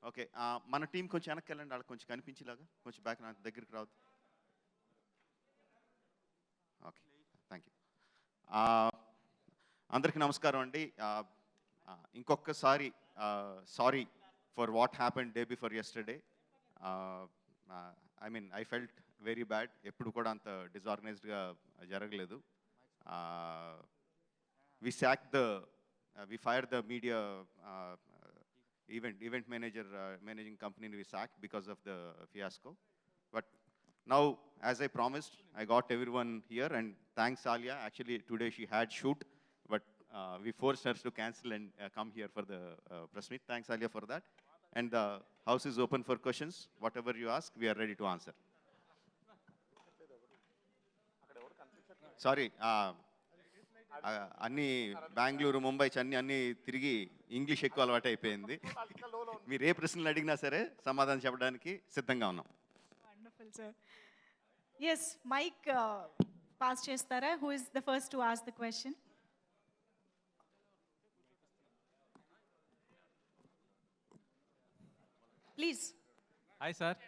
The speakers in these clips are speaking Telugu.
ఓకే. మన టీం కొంచెం వెనక్కి వెళ్ళండి, వాళ్ళకి కొంచెం కనిపించేలాగా, కొంచెం బ్యాక్ నాకు దగ్గరికి రావద్దు. Okay, thank you. అందరికీ నమస్కారం అండి. ఇంకొకసారి sorry for what happened day before yesterday. I mean I felt very bad. ఎప్పుడు కూడా అంత డిజార్గనైజ్డ్గా జరగలేదు. we fired the media event manager, managing company we sacked because of the fiasco. But now, as I promised, I got everyone here, and thanks Alia. Actually today she had shoot, but we forced her to cancel and come here for the press meet. Thanks Alia for that. And the house is open for questions. Whatever you ask, we are ready to answer. Sorry, అన్నీ బెంగళూరు, ముంబై, చెన్నై అన్నీ తిరిగి ఇంగ్లీష్ ఎక్కువ అలవాటు అయిపోయింది. మీరు ఏ ప్రశ్నలు అడిగినా సరే సమాధానం చెప్పడానికి సిద్ధంగా ఉన్నాం. Wonderful sir. Yes, mike pass చేస్తారా? Who is the first to ask the question? Please. Hi sir.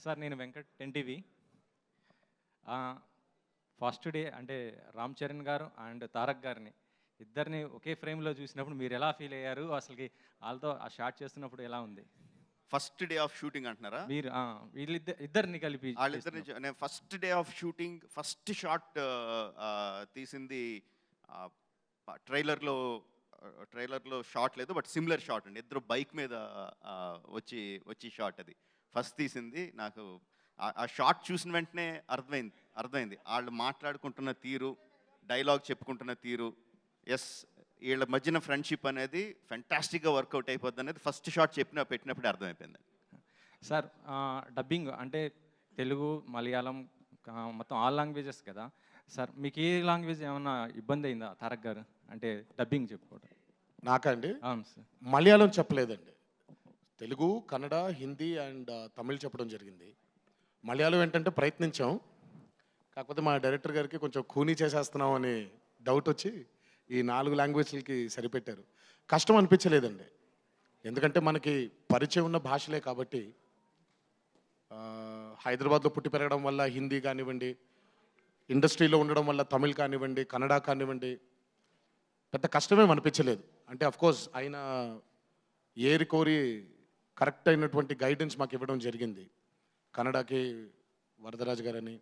Sir నేను వెంకట్, 10TV. ఫస్ట్ డే అంటే రామ్ చరణ్ గారు అండ్ తారక్ గారిని ఇద్దరిని ఒకే ఫ్రేమ్లో చూసినప్పుడు మీరు ఎలా ఫీల్ అయ్యారు? అసలుకి వాళ్ళతో ఆ షాట్ చేస్తున్నప్పుడు ఎలా ఉంది? ఫస్ట్ డే ఆఫ్ షూటింగ్ అంటున్నారా? మీరు ఇద్దరిని కలిపి వాళ్ళిద్దరిని నేను first day of shooting first shot తీసింది ట్రైలర్లో షాట్ లేదు, బట్ సిమిలర్ షాట్ అండి. ఇద్దరు బైక్ మీద వచ్చి షాట్ అది ఫస్ట్ తీసింది. నాకు ఆ షాట్ చూసిన వెంటనే అర్థమైంది వాళ్ళు మాట్లాడుకుంటున్న తీరు, డైలాగ్ చెప్పుకుంటున్న తీరు. ఎస్, వీళ్ళ మధ్యన ఫ్రెండ్షిప్ అనేది ఫెంటాస్టిక్గా వర్కౌట్ అయిపోద్ది అనేది ఫస్ట్ షాట్ పెట్టినప్పుడే అర్థమైపోయింది. సార్ డబ్బింగ్ అంటే తెలుగు, మలయాళం మొత్తం ఆల్ లాంగ్వేజెస్ కదా సార్. మీకు ఏ లాంగ్వేజ్ ఏమన్నా ఇబ్బంది అయిందా తారక్ గారు అంటే డబ్బింగ్ చెప్పుకోవడం? నాకండి అవును సార్. మలయాళం చెప్పలేదండి. తెలుగు, కన్నడ, హిందీ అండ్ తమిళ్ చెప్పడం జరిగింది. మలయాళం ఏంటంటే ప్రయత్నించాం, కాకపోతే మా డైరెక్టర్ గారికి కొంచెం కూనీ చేసేస్తున్నాం అని డౌట్ వచ్చి ఈ 4 లాంగ్వేజ్లకి సరిపెట్టారు. కష్టం అనిపించలేదండి, ఎందుకంటే మనకి పరిచయం ఉన్న భాషలే కాబట్టి. హైదరాబాద్లో పుట్టి పెరగడం వల్ల హిందీ కానివ్వండి, ఇండస్ట్రీలో ఉండడం వల్ల తమిళ్ కానివ్వండి, కన్నడ కానివ్వండి, పెద్ద కష్టమేం అనిపించలేదు. అంటే అఫ్కోర్స్ ఆయన ఏరి కోరి కరెక్ట్ అయినటువంటి గైడెన్స్ మాకు ఇవ్వడం జరిగింది. కన్నడకి వరదరాజ్ గారని,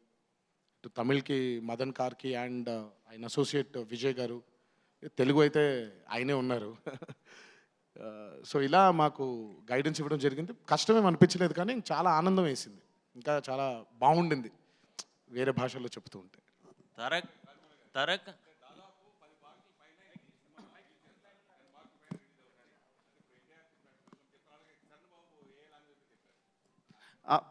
తమిళ్కి మదన్ కార్కి అండ్ ఆయన అసోసియేట్ విజయ్ గారు, తెలుగు అయితే ఆయనే ఉన్నారు. సో ఇలా మాకు గైడెన్స్ ఇవ్వడం జరిగింది. కష్టమేం అనిపించలేదు, కానీ చాలా ఆనందం వేసింది, ఇంకా చాలా బాగుండింది వేరే భాషల్లో చెప్తూ ఉంటే. తారక్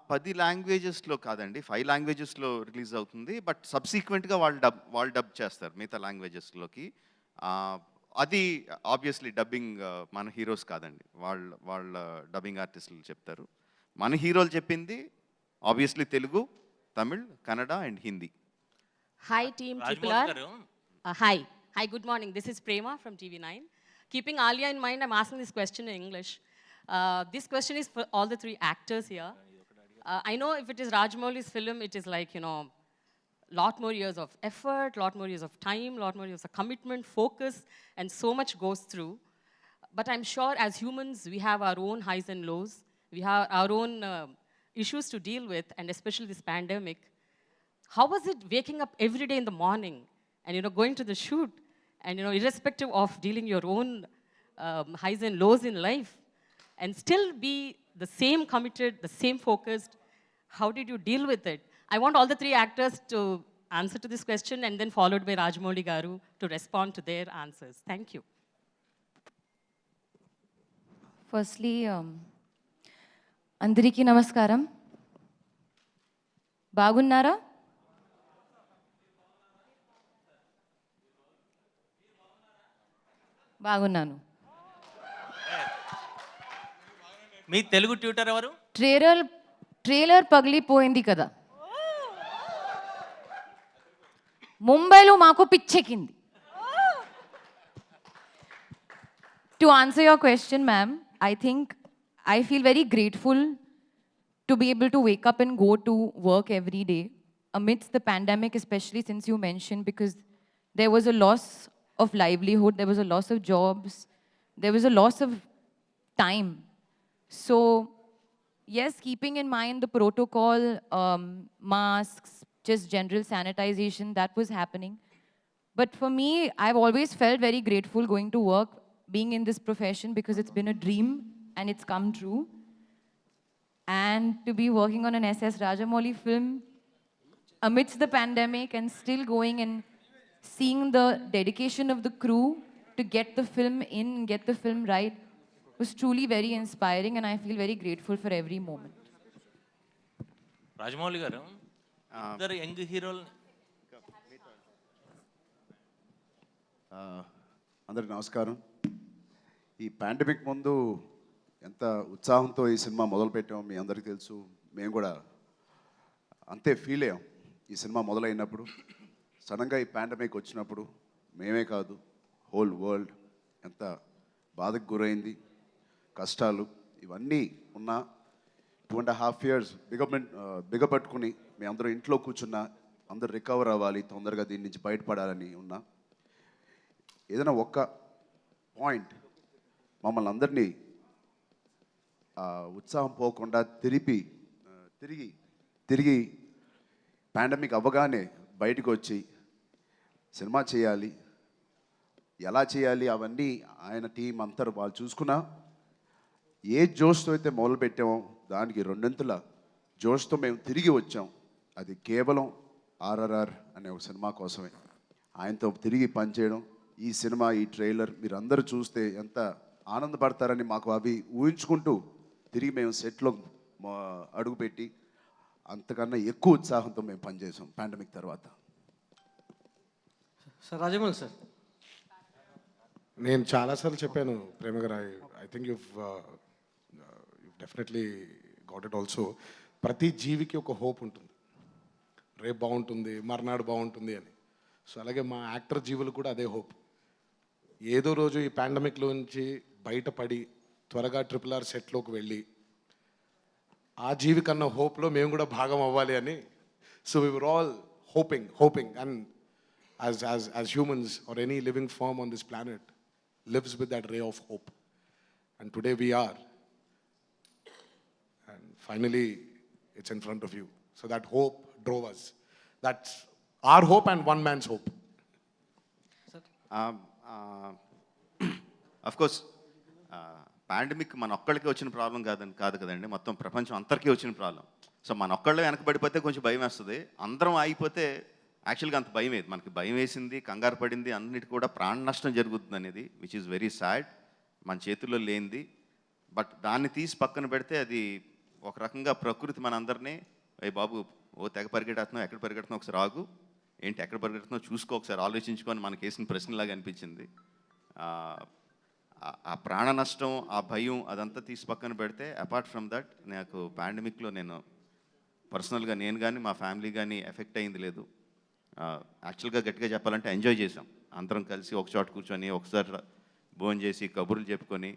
10 లాంగ్వేజెస్లో కాదండి, 5 లాంగ్వేజెస్లో రిలీజ్ అవుతుంది. బట్ సబ్సీక్వెంట్గా వాళ్ళు డబ్ చేస్తారు మిగతా లాంగ్వేజెస్లోకి. అది ఆబ్వియస్లీ డబ్బింగ్ మన హీరోస్ కాదండి, వాళ్ళ డబ్బింగ్ ఆర్టిస్టులు చెప్తారు. మన హీరోలు చెప్పింది obviously Telugu, Tamil, Kannada and Hindi. Hi team Triple R. Hi, good morning. This is Prema from TV9. Keeping Alia in mind, I'm asking this question in English. This question is for all the 3 actors here. I know if it is Rajamouli's film, it is like, lot more years of effort, lot more years of time, lot more years of commitment, focus, and so much goes through. But I'm sure as humans, we have our own highs and lows. We have our own issues to deal with, and especially this pandemic. How was it waking up every day in the morning and, going to the shoot and, irrespective of dealing your own highs and lows in life and still be the same committed, the same focused? How did you deal with it? I want all the 3 actors to answer to this question and then followed by Rajamouli Garu to respond to their answers. Thank you. Firstly, Andariki Namaskaram. Bagunnara? బాగున్నాను. మీ తెలుగు ట్యూటర్ ఎవరు? ట్రైలర్ పగిలిపోయింది కదా, ముంబైలో మాకు పిచ్చెక్కింది. To answer your question ma'am, I think I feel very grateful to be able to wake up and go to work every day amidst the pandemic, especially since you mentioned, because there was a loss of livelihood, there was a loss of jobs, there was a loss of time. So, yes, keeping in mind the protocol, masks, just general sanitization, that was happening. But for me, I've always felt very grateful going to work, being in this profession, because it's been a dream and it's come true. And to be working on an SS Rajamouli film amidst the pandemic and still going and seeing the dedication of the crew to get the film in and get the film right was truly very inspiring, and I feel very grateful for every moment. Rajamouli గారు ఇద్దరు యంగ్ హీరోలు అందరికి నమస్కారం. ఈ పాండమిక్ ముందు ఎంత ఉత్సాహంతో ఈ సినిమా మొదలుపెట్టామో మీ అందరికీ తెలుసు. మేము కూడా అంతే ఫీల్ అయ్యాం ఈ సినిమా మొదలైనప్పుడు. సడన్గా ఈ పాండమిక్ వచ్చినప్పుడు మేమే కాదు, హోల్ వరల్డ్ ఎంత బాధకు గురైంది, కష్టాలు ఇవన్నీ ఉన్నా 2.5 years బిగపట్టుకుని మీ అందరూ ఇంట్లో కూర్చున్నా, అందరూ రికవర్ అవ్వాలి, తొందరగా దీని నుంచి బయటపడాలని ఉన్నా, ఏదైనా ఒక్క పాయింట్ మమ్మల్ని అందరినీ ఉత్సాహం పోకుండా తిరిగి పాండమిక్ అవ్వగానే బయటకు వచ్చి సినిమా చేయాలి, ఎలా చేయాలి అవన్నీ ఆయన టీం అంతా వాళ్ళు చూసుకున్నా. ఏ జోష్తో అయితే మొదలుపెట్టామో దానికి రెండింతల జోష్తో మేము తిరిగి వచ్చాం. అది కేవలం ఆర్ఆర్ఆర్ అనే ఒక సినిమా కోసమే. ఆయనతో తిరిగి పనిచేయడం, ఈ సినిమా, ఈ ట్రైలర్ మీరు అందరూ చూస్తే ఎంత ఆనందపడతారని మాకు అవి ఊహించుకుంటూ తిరిగి మేము సెట్లో అడుగుపెట్టి అంతకన్నా ఎక్కువ ఉత్సాహంతో మేము పనిచేసాం పాండమిక్ తర్వాత. సార్ రాజమౌళి సార్, నేను చాలాసార్లు చెప్పాను ప్రేమ గారు, I think you definitely got it also. ప్రతి జీవికి ఒక హోప్ ఉంటుంది, రేపు బాగుంటుంది, మర్నాడు బాగుంటుంది అని. సో అలాగే మా యాక్టర్ జీవులు కూడా అదే హోప్. ఏదో రోజు ఈ పాండమిక్లోంచి బయటపడి త్వరగా RRR సెట్లోకి వెళ్ళి ఆ జీవి కన్నా హోప్లో మేము కూడా భాగం అవ్వాలి అని. So we were all hoping and as humans or any living form on this planet lives with that ray of hope. And today we are. And finally, it's in front of you. So that hope drove us. That's our hope and one man's hope. Of course pandemic మన ఒక్కళ్ళకి వచ్చిన ప్రాబ్లం కాదు కదండి, మొత్తం ప్రపంచం అందరికీ వచ్చిన ప్రాబ్లం. సో మన ఒక్కళ్ళు వెనకబడిపోతే కొంచెం భయం వేస్తుంది, అందరం ఆగిపోతే యాక్చువల్గా అంత భయం వేది. మనకి భయం వేసింది, కంగారు పడింది, అన్నిటి కూడా ప్రాణ నష్టం జరుగుతుంది అనేది విచ్ ఈజ్ వెరీ సాడ్, మన చేతుల్లో లేనిది. బట్ దాన్ని తీసి పక్కన పెడితే అది ఒక రకంగా ప్రకృతి మన అందరినీ, ఏ బాబు ఓ తెగ పరిగెడుతున్నావు, ఎక్కడ పరిగెడుతున్నావు, ఒకసారి ఆగు, ఏంటి ఎక్కడ పరిగెడుతున్నావు చూసుకో, ఒకసారి ఆలోచించుకొని మనకి వేసిన ప్రశ్నలాగా అనిపించింది. ఆ ప్రాణ నష్టం, ఆ భయం అదంతా తీసి పక్కన పెడితే అపార్ట్ ఫ్రమ్ దట్ నాకు పాండమిక్లో నేను పర్సనల్గా నేను కానీ మా ఫ్యామిలీ కానీ ఎఫెక్ట్ అయింది లేదు. యాక్చువల్గా గట్టిగా చెప్పాలంటే ఎంజాయ్ చేసాం, అందరం కలిసి ఒక చోట కూర్చొని ఒకసారి భోజనం చేసి కబుర్లు చెప్పుకొని.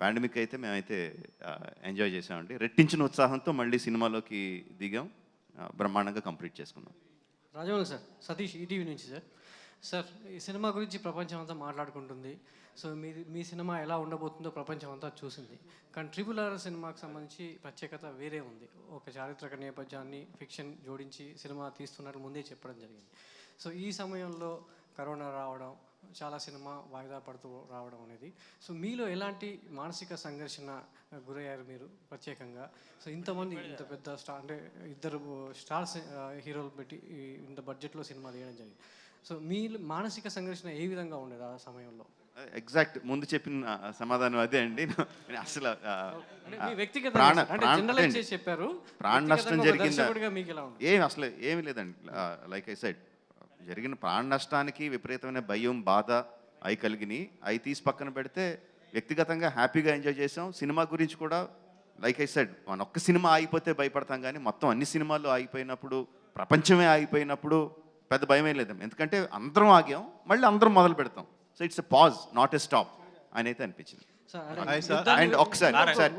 పాండమిక్ అయితే మేమైతే ఎంజాయ్ చేసామండి. రెట్టించిన ఉత్సాహంతో మళ్ళీ సినిమాలోకి దిగాం, బ్రహ్మాండంగా కంప్లీట్ చేసుకున్నాం. రాజమౌళి సార్, సతీష్ ఈటీవీ నుంచి సార్. సార్, ఈ సినిమా గురించి ప్రపంచం అంతా మాట్లాడుకుంటుంది. సో మీ సినిమా ఎలా ఉండబోతుందో ప్రపంచం అంతా చూసింది. కానీ RRR సినిమాకి సంబంధించి ప్రత్యేకత వేరే ఉంది. ఒక చారిత్రక నేపథ్యాన్ని ఫిక్షన్ జోడించి సినిమా తీస్తున్నట్టు ముందే చెప్పడం జరిగింది. సో ఈ సమయంలో కరోనా రావడం, చాలా సినిమా వాయిదా పడుతూ రావడం అనేది, సో మీలో ఎలాంటి మానసిక సంఘర్షణ గురయ్యారు మీరు ప్రత్యేకంగా? సో ఇంతమంది, ఇంత పెద్ద అంటే 2 స్టార్స్ హీరోలు పెట్టి ఇంత బడ్జెట్లో సినిమా తీయడం జరిగింది. సో మీ మానసిక సంఘర్షణ ఏ విధంగా ఉండేది ఆ సమయంలో? ఎగ్జాక్ట్ ముందు చెప్పిన సమాధానం అదే అండి. అసలు ప్రాణ నష్టం జరిగిందా? అసలు ఏమి లేదండి. లైక్ ఐ సెడ్, జరిగిన ప్రాణ నష్టానికి విపరీతమైన భయం, బాధ అవి కలిగినాయి. అవి తీసి పక్కన పెడితే వ్యక్తిగతంగా హ్యాపీగా ఎంజాయ్ చేసాం. సినిమా గురించి కూడా లైక్ ఐ సెడ్, మన ఒక్క సినిమా ఆగిపోతే భయపడతాం, కానీ మొత్తం అన్ని సినిమాలు ఆగిపోయినప్పుడు, ప్రపంచమే ఆగిపోయినప్పుడు పెద్ద భయమే లేదు. ఎందుకంటే అందరం ఆగాం, మళ్ళీ అందరం మొదలు పెడతాం. So it's a pause, not a stop అని అయితే అనిపించింది. Sir Hi, sir. అండ్ ఒకసారి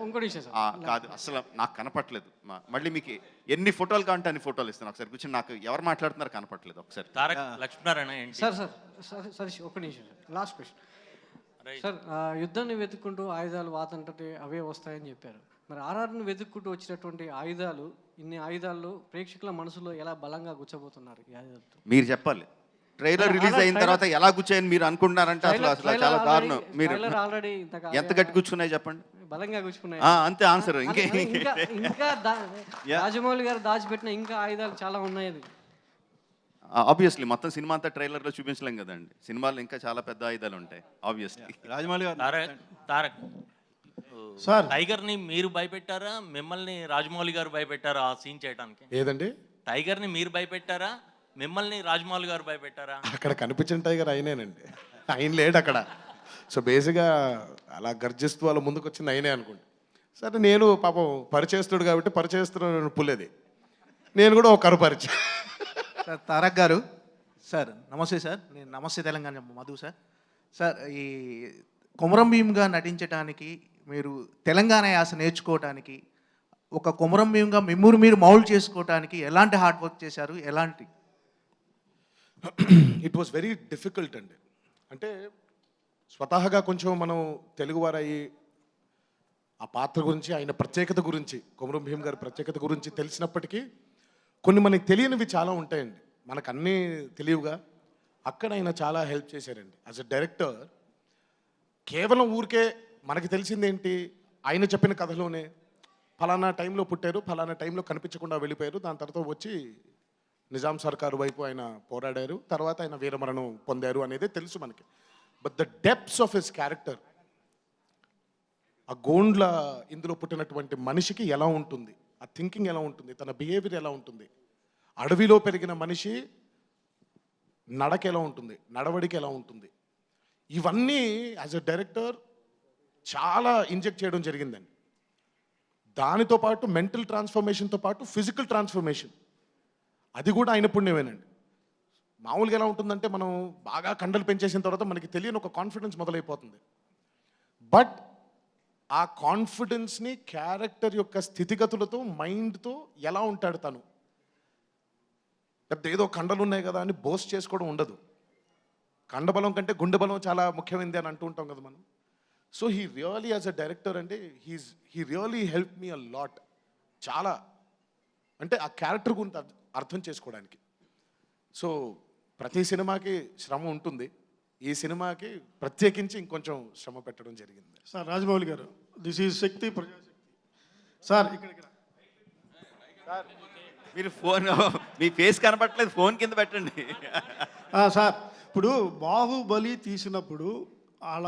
ఇంకోటి విషయం సార్ కాదు అసలు నాకు కనపట్లేదు మళ్ళీ మీకు ఎన్ని ఫోటోలు కావాలంటే అన్ని ఫోటోలు ఇస్తాను. ఒకసారి కూర్చొని నాకు ఎవరు మాట్లాడుతున్నారు కనపట్లేదు. ఒకసారి తారక్ లక్ష్మీనారాయణ ఏంటి సార్ సతీష్ ఒక నిమిషం సార్ లాస్ట్ క్వశ్చన్ సార్ యుద్ధాన్ని వెతుక్కుంటూ ఆయుధాలు వాతంటే అవే వస్తాయని చెప్పారు. మరి ఆర్ఆర్ని వెతుక్కుంటూ వచ్చినటువంటి ఆయుధాలు ఇన్ని ఆయుధాలు ప్రేక్షకుల మనసులో ఎలా బలంగా గుచ్చబోతున్నారు ఈ ఆయుధాలతో? మీరు చెప్పాలి. ట్రైలర్ రిలీజ్ అయిన తర్వాత ఎలా కూర్చోయని మీరు అనుకుంటున్నారంటే అసలు చాలా దారుణం. మీరు ఆల్రెడీ ఎంత గట్టి కూర్చున్నాయి చెప్పండి. బలంగా గుచ్చుకున్నాయి. అంతే ఆన్సర్. ఇంకా రాజమౌళి గారు దాచిపెట్టిన ఇంకా ఆయుధాలు చాలా ఉన్నాయి. ఆబ్వియస్లీ మొత్తం సినిమా అంతా ట్రైలర్లో చూపించలేం కదండి. సినిమాలో ఇంకా చాలా పెద్ద ఆయుధాలు ఉంటాయి ఆబ్వియస్లీ. రాజమౌళి గారు తారక్ సార్ టైగర్ ని మీరు భయపెట్టారా, మిమ్మల్ని రాజమౌళి గారు భయపెట్టారా ఆ సీన్ చేయడానికి? ఏదండి? టైగర్ ని మీరు భయపెట్టారా, మిమ్మల్ని రాజమౌళి గారు భయపెట్టారా? అక్కడ కనిపించిన టైగర్ అయినేనండి, ఆయన లేడు అక్కడ. సో బేసిక్గా అలా గర్జిస్తూ వాళ్ళ ముందుకు వచ్చింది అయినే అనుకోండి. సరే నేను పాపం పరిచయస్తుడు కాబట్టి పరిచయస్తుడు పుల్లేది, నేను కూడా ఒక కరుపరిచయం. సార్ తారక్ గారు సార్ నమస్తే సార్. నేను నమస్తే తెలంగాణ మధు సార్. సార్ ఈ కొమరం భీమ్గా నటించడానికి మీరు తెలంగాణ యాస నేర్చుకోవడానికి ఒక కొమరం భీమ్గా మిమ్మల్ని మీరు మౌల్డ్ చేసుకోవడానికి ఎలాంటి హార్డ్ వర్క్ చేశారు? ఎలాంటి? ఇట్ వాస్ వెరీ డిఫికల్ట్ అండి. అంటే స్వతహాగా కొంచెం మనం తెలుగువారయ్యి ఆ పాత్ర గురించి, ఆయన ప్రత్యేకత గురించి, కొమరం భీమ్ గారి ప్రత్యేకత గురించి తెలిసినప్పటికీ కొన్ని మనకి తెలియనివి చాలా ఉంటాయండి. మనకు అన్నీ తెలియవుగా. అక్కడ ఆయన చాలా హెల్ప్ చేశారండి. యాజ్ అ డైరెక్టర్ కేవలం ఊరికే మనకి తెలిసిందేంటి, ఆయన చెప్పిన కథలోనే ఫలానా టైంలో పుట్టారు, ఫలానా టైంలో కనిపించకుండా వెళ్ళిపోయారు, దాని తర్వాత వచ్చి నిజాం సర్కారు వైపు ఆయన పోరాడారు, తర్వాత ఆయన వీరమరణం పొందారు అనేది తెలుసు మనకి. But the depths of his character, ఆ గోండ్ల ఇందులో పుట్టినటువంటి మనిషికి ఎలా ఉంటుంది, ఆ థింకింగ్ ఎలా ఉంటుంది, తన బిహేవియర్ ఎలా ఉంటుంది, అడవిలో పెరిగిన మనిషి నడక ఎలా ఉంటుంది, నడవడికి ఎలా ఉంటుంది, ఇవన్నీ యాజ్ అ డైరెక్టర్ చాలా ఇంజెక్ట్ చేయడం జరిగిందండి. దానితో పాటు మెంటల్ ట్రాన్స్ఫర్మేషన్తో పాటు ఫిజికల్ ట్రాన్స్ఫర్మేషన్, అది కూడా ఆయన పుణ్యమేనండి. మామూలుగా ఎలా ఉంటుందంటే మనం బాగా కండలు పెంచేసిన తర్వాత మనకి తెలియని ఒక కాన్ఫిడెన్స్ మొదలైపోతుంది. బట్ ఆ కాన్ఫిడెన్స్ని క్యారెక్టర్ యొక్క స్థితిగతులతో, మైండ్తో ఎలా ఉంటాడు తను, లేకపోతే ఏదో కండలు ఉన్నాయి కదా అని బోస్ట్ చేసుకోవడం ఉండదు. కండబలం కంటే గుండె బలం చాలా ముఖ్యమైనది అని అంటూ ఉంటాం కదా మనం. So he really as a director అంటే he really help me a lot. చాలా అంటే ఆ క్యారెక్టర్ గురించి అర్థం చేసుకోవడానికి. సో ప్రతి సినిమాకి శ్రమ ఉంటుంది, ఈ సినిమాకి ప్రత్యేకించి ఇంకొంచెం శ్రమ పెట్టడం జరిగింది. సార్ రాజమౌళి గారు, this is Shakti Prajasakti sir. ఇక్కడ సార్ మీరు ఫోన్, మీ ఫేస్ కనపట్లేదు, ఫోన్ కింద పెట్టండి. సార్ ఇప్పుడు బాహుబలి తీసినప్పుడు వాళ్ళ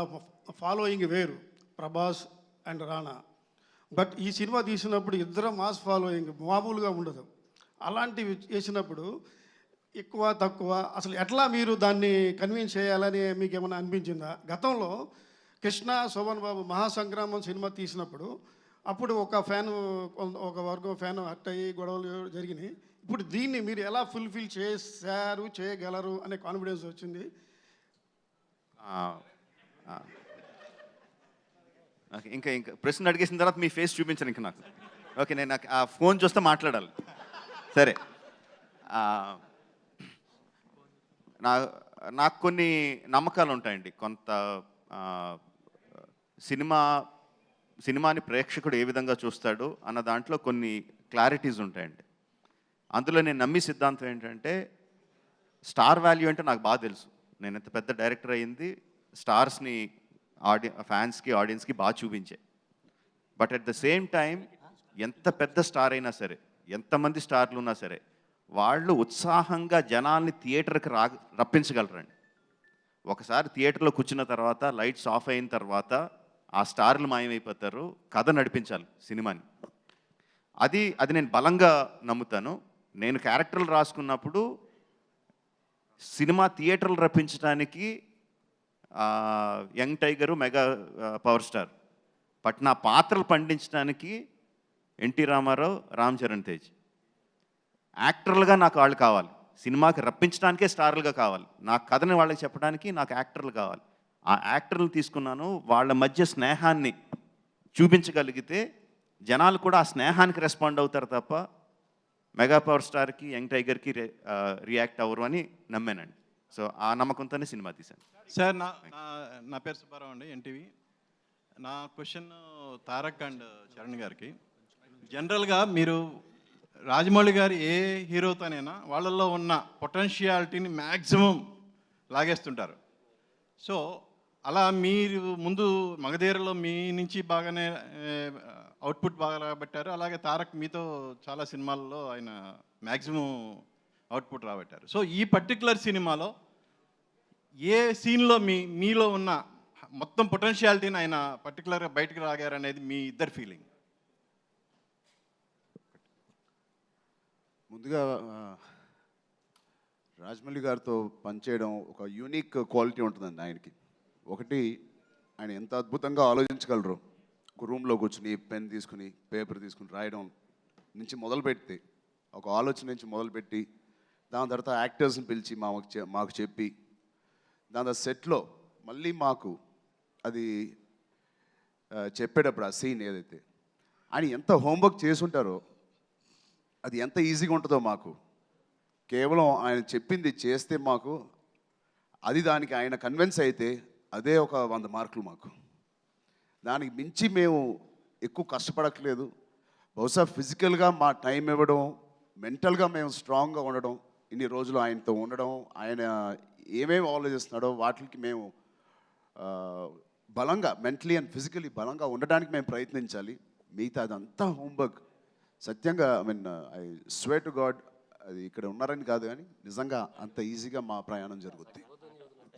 ఫాలోయింగ్ వేరు, ప్రభాస్ అండ్ రాణా. బట్ ఈ సినిమా తీసినప్పుడు ఇద్దరు మాస్ ఫాలోయింగ్ మామూలుగా ఉండదు. అలాంటివి చేసినప్పుడు ఎక్కువ తక్కువ అసలు ఎట్లా మీరు దాన్ని కన్విన్స్ చేయాలని మీకు ఏమైనా అనిపించిందా? గతంలో కృష్ణ శోభన్ బాబు మహాసంగ్రామం సినిమా తీసినప్పుడు అప్పుడు ఒక వర్గం ఫ్యాన్ హర్ట్ అయ్యి గొడవలు జరిగినాయి. ఇప్పుడు దీన్ని మీరు ఎలా ఫుల్ఫిల్ చేశారు, చేయగలరు అనే కాన్ఫిడెన్స్ వచ్చింది? ఇంకా ప్రశ్న అడిగేసిన తర్వాత మీ ఫేస్ చూపించను ఇంకా నాకు. ఓకే, నేను నాకు ఆ ఫోన్ చూస్తే మాట్లాడాలి. సరే, నాకు కొన్ని నమ్మకాలు ఉంటాయండి. కొంత సినిమాని ప్రేక్షకుడు ఏ విధంగా చూస్తాడు అన్న దాంట్లో కొన్ని క్లారిటీస్ ఉంటాయండి. అందులో నేను నమ్మి సిద్ధాంతం ఏంటంటే, స్టార్ వాల్యూ అంటే నాకు బాగా తెలుసు. నేను ఎంత పెద్ద డైరెక్టర్ అయ్యింది స్టార్స్ని ఫ్యాన్స్కి, ఆడియన్స్కి బాగా చూపించే. But at the same time ఎంత పెద్ద స్టార్ అయినా సరే, ఎంతమంది స్టార్లు ఉన్నా సరే, వాళ్ళు ఉత్సాహంగా జనాల్ని థియేటర్కి రప్పించగలరండి. ఒకసారి థియేటర్లో కూర్చున్న తర్వాత లైట్స్ ఆఫ్ అయిన తర్వాత ఆ స్టార్లు మాయమైపోతారు, కథ నడిపించాలి సినిమాని. అది నేను బలంగా నమ్ముతాను. నేను క్యారెక్టర్లు రాసుకున్నప్పుడు సినిమా థియేటర్లు రప్పించడానికి young tiger, mega power star. But నా పాత్రలు పండించడానికి ఎన్టీ రామారావు, రామ్ చరణ్ తేజ్. యాక్టర్లుగా నాకు వాళ్ళు కావాలి, సినిమాకి రప్పించడానికే స్టార్లుగా కావాలి. నా కథని వాళ్ళకి చెప్పడానికి నాకు యాక్టర్లు కావాలి. ఆ యాక్టర్లు తీసుకున్నాను, వాళ్ళ మధ్య స్నేహాన్ని చూపించగలిగితే జనాలు కూడా ఆ స్నేహానికి రెస్పాండ్ అవుతారు తప్ప మెగా పవర్ స్టార్కి యంగ్ టైగర్కి రియాక్ట్ అవ్వరు అని నమ్మానండి. సో ఆ నమ్మకంతోనే సినిమా తీశాను. సార్ నా పేరు సుబ్బారావు అండి, ఎన్టీవీ. నా క్వశ్చన్ తారక్ అండ్ చరణ్ గారికి. జనరల్గా మీరు రాజమౌళి గారు ఏ హీరోతోనైనా వాళ్ళల్లో ఉన్న పొటెన్షియాలిటీని మ్యాక్సిమం లాగేస్తుంటారు. సో అలా మీరు ముందు మగధీరలో మీ నుంచి బాగానే అవుట్పుట్ బాగా రాబట్టారు, అలాగే తారక్ మీతో చాలా సినిమాల్లో ఆయన మ్యాక్సిమం అవుట్పుట్ రాబట్టారు. సో ఈ పర్టికులర్ సినిమాలో ఏ సీన్లో మీలో ఉన్న మొత్తం పొటెన్షియాలిటీని ఆయన పర్టికులర్గా బయటకు రాగారనేది మీ ఇద్దరు ఫీలింగ్? ముందుగా రాజమౌళి గారితో పనిచేయడం ఒక యూనిక్ క్వాలిటీ ఉంటుందండి ఆయనకి. ఒకటి, ఆయన ఎంత అద్భుతంగా ఆలోచించగలరు. ఒక రూమ్లో కూర్చుని పెన్ తీసుకుని పేపర్ తీసుకుని రాయడం నుంచి మొదలుపెడితే, ఒక ఆలోచన నుంచి మొదలుపెట్టి దాని తర్వాత యాక్టర్స్ని పిలిచి మాకు చెప్పి దాని తర్వాత సెట్లో మళ్ళీ మాకు అది చెప్పేటప్పుడు ఆ సీన్ ఏదైతే ఆయన ఎంత హోంవర్క్ చేసుంటారో అది ఎంత ఈజీగా ఉంటుందో మాకు. కేవలం ఆయన చెప్పింది చేస్తే మాకు దానికి ఆయన కన్విన్స్ అయితే అదే ఒక 100 మార్కులు మాకు. దానికి మించి మేము ఎక్కువ కష్టపడట్లేదు. బహుశా ఫిజికల్గా మా టైం ఇవ్వడం, మెంటల్గా మేము స్ట్రాంగ్గా ఉండడం, ఇన్ని రోజులు ఆయనతో ఉండడం, ఆయన ఏమేమి ఆలోచిస్తున్నాడో వాటికి మేము బలంగా మెంటలీ అండ్ ఫిజికలీ బలంగా ఉండడానికి మేము ప్రయత్నించాలి. మిగతా అదంతా హోంవర్క్. సత్యంగా ఐ స్వేర్ టు గాడ్ అది ఇక్కడ ఉన్నారని కాదు కానీ నిజంగా అంత ఈజీగా మా ప్రయాణం జరుగుద్ది.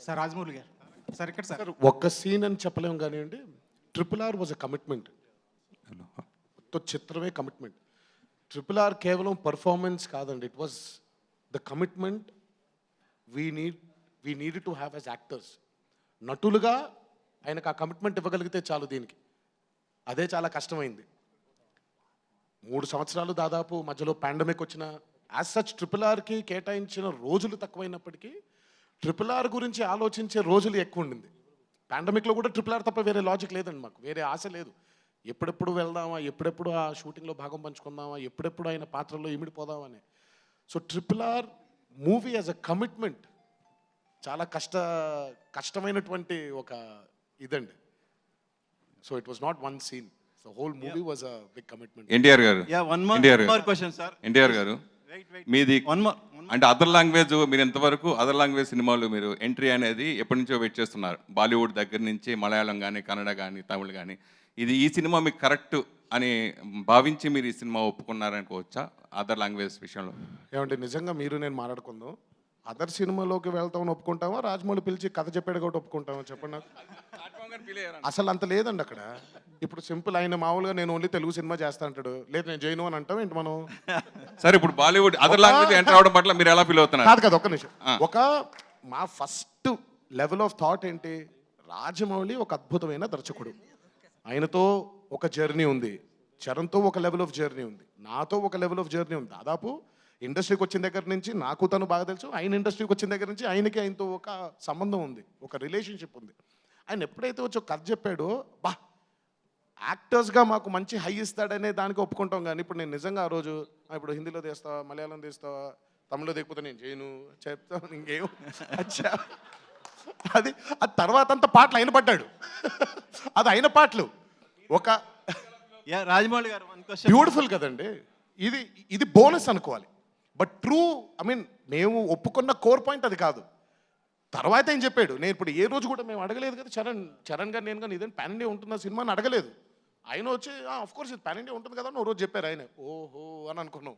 సార్ రాజమౌళి గారు సార్ ఇక్కడ సార్ ఒక్క సీన్ అని చెప్పలేము కానివ్వండి. RRR was a commitment. చిత్రమే కమిట్మెంట్. RRR కేవలం పర్ఫార్మెన్స్ కాదండి, it was the commitment we need to have as actors. నటులుగా ఆయనకు ఆ కమిట్మెంట్ ఇవ్వగలిగితే చాలు. దీనికి అదే చాలా కష్టమైంది. 3 సంవత్సరాలు దాదాపు మధ్యలో పాండమిక్ వచ్చిన యాజ్ సచ్ RRRకి కేటాయించిన రోజులు తక్కువైనప్పటికీ RRR గురించి ఆలోచించే రోజులు ఎక్కువ ఉండింది. పాండమిక్లో కూడా RRR తప్ప వేరే లాజిక్ లేదండి మాకు, వేరే ఆశ లేదు. ఎప్పుడెప్పుడు వెళ్దామా, ఎప్పుడెప్పుడు ఆ షూటింగ్లో భాగం పంచుకుందామా, ఎప్పుడెప్పుడు ఆయన పాత్రలో ఇమిడిపోదామని. So RRR movie as a commitment చాలా కష్టమైనటువంటి ఒక ఇదండి. So it was not one scene, the whole movie was a big commitment. NTR గారు, క్వశ్చన్ సార్. ఎన్టీఆర్ గారు మీది అంటే అదర్ లాంగ్వేజ్, మీరు ఎంతవరకు అదర్ లాంగ్వేజ్ సినిమాలు మీరు ఎంట్రీ అనేది ఎప్పటి నుంచో వెయిట్ చేస్తున్నారు? బాలీవుడ్ దగ్గర నుంచి మలయాళం కానీ, కన్నడ కానీ, తమిళ్ కానీ, ఈ సినిమా మీకు కరెక్ట్ అని భావించి మీరు ఈ సినిమా ఒప్పుకున్నారనుకోవచ్చా అదర్ లాంగ్వేజ్ విషయంలో? ఏమంటే నిజంగా మీరు నేను మాట్లాడుకుందాం. అదర్ సినిమాలోకి వెళ్తామని ఒప్పుకుంటామా, రాజమౌళి పిలిచి కథ చెప్పాడు కాబట్టి ఒప్పుకుంటామా చెప్పండి నాకు. అసలు అంత లేదండి అక్కడ. ఇప్పుడు సింపుల్, ఆయన మామూలుగా నేను ఓన్లీ తెలుగు సినిమా చేస్తా అంటాడు, లేదు నేను జైను అని అంటాం ఏంటి మనం? సరే ఇప్పుడు బాలీవుడ్ అదర్ లాంగ్వేజ్ ఎంటర్ అవడం పట్ల మీరు ఎలా ఫీల్ అవుతున్నారు? కాదు కదా, ఒక్క నిమిషం. మా ఫస్ట్ లెవెల్ ఆఫ్ థాట్ ఏంటి, రాజమౌళి ఒక అద్భుతమైన దర్శకుడు, ఆయనతో ఒక జర్నీ ఉంది, చరణ్తో ఒక లెవెల్ ఆఫ్ జర్నీ ఉంది, నాతో ఒక లెవెల్ ఆఫ్ జర్నీ ఉంది. దాదాపు ఇండస్ట్రీకి వచ్చిన దగ్గర నుంచి నాకు తను బాగా తెలుసు, ఆయన ఇండస్ట్రీకి వచ్చిన దగ్గర నుంచి ఆయనతో ఒక సంబంధం ఉంది, ఒక రిలేషన్షిప్ ఉంది. ఆయన ఎప్పుడైతే వచ్చి ఒక కథ చెప్పాడో, యాక్టర్స్గా మాకు మంచి హై ఇస్తాడనే దానికి ఒప్పుకుంటాం. కానీ ఇప్పుడు నేను నిజంగా ఆ రోజు ఇప్పుడు హిందీలో తీస్తావా, మలయాళం తీస్తావా, తమిళ్లో దిగిపోతే నేను చేయను చెప్తాను, ఇంకేం అచ్చా అది తర్వాత అంతా పాటలు ఆయన పడ్డాడు. అది అయిన పాటలు ఒక రాజమౌళి గారు బ్యూటిఫుల్ కదండి. ఇది బోనస్ అనుకోవాలి. బట్ ట్రూ, మేము ఒప్పుకున్న కోర్ పాయింట్ అది కాదు. తర్వాత ఏం చెప్పాడు, నేను ఇప్పుడు ఏ రోజు కూడా మేము అడగలేదు కదా, చరణ్ గారు నేను కానీ ఇదేంటి పాన్ ఇండియా ఉంటున్న సినిమా అని అడగలేదు. ఆయన వచ్చి ఆఫ్కోర్స్ ఇది పాన్ ఇండియా ఉంటుంది కదా అని ఓ రోజు చెప్పారు. ఆయన ఓహో అని అనుకున్నాం.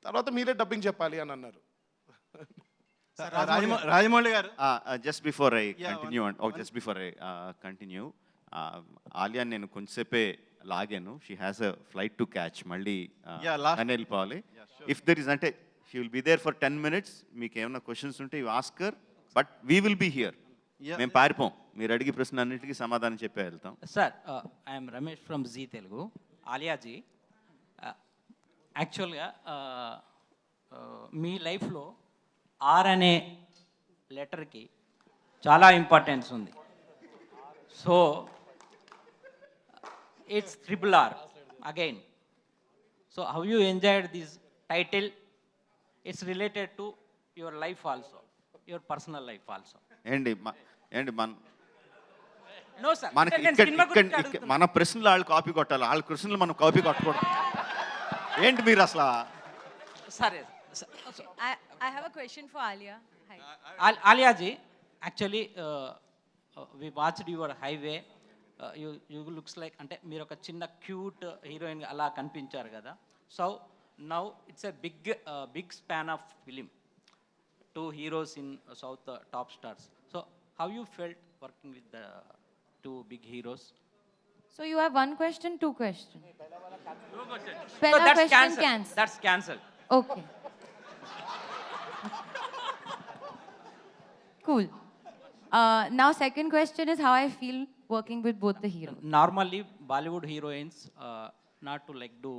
తర్వాత మీరే డబ్బింగ్ చెప్పాలి అని అన్నారు. రాజమౌళి గారు, just before I continue, Alia నేను కొంచెంసేపే లాగాను. She has a flight to catch, మళ్ళీ అని వెళ్ళిపోవాలి. ఇఫ్ దర్ ఇస్ అంటే she will be there for 10 minutes. మీకు ఏమైనా క్వశ్చన్స్ ఉంటే you Oscar, but we will be here. మేము పారిపోం, మీరు అడిగే ప్రశ్న అన్నిటికీ సమాధానం చెప్పే వెళ్తాం. Sir, I'm Ramesh from G Telugu. ఆలియాజీ, యాక్చువల్గా మీ లైఫ్లో ఆర్ అనే లెటర్కి చాలా ఇంపార్టెన్స్ ఉంది. So it's Triple R again. So how you enjoyed this title? It's related to your life also, your personal life also. ఏంటి మన No sir. మనకి అంటే నేను ఇక్కడ సినిమా ఇక్కడ గురించి ఇక్కడ అడుగుతున్నా. మన ప్రశ్నలు వాళ్ళు కాపీ కొట్టాలి, వాళ్ళ ప్రశ్నలు మనం కాపీ కొట్టకూడదు. ఏంటి మీరు అసలు సరే. Okay, I have a question for Alia. Hi. Alia ji, actually we watched your highway. You looks like అంటే మీరు ఒక చిన్న క్యూట్ హీరోయిన్ అలా కనిపించారు కదా. So now it's a big span of film, 2 heroes in South top stars. So how you felt working with the 2 big heroes? So you have one question, 2 questions. No question. Pehla that's question cancelled. cancelled. That's cancelled. Okay. Cool. Now second question is how I feel working with both the heroes. Normally Bollywood heroines not to like do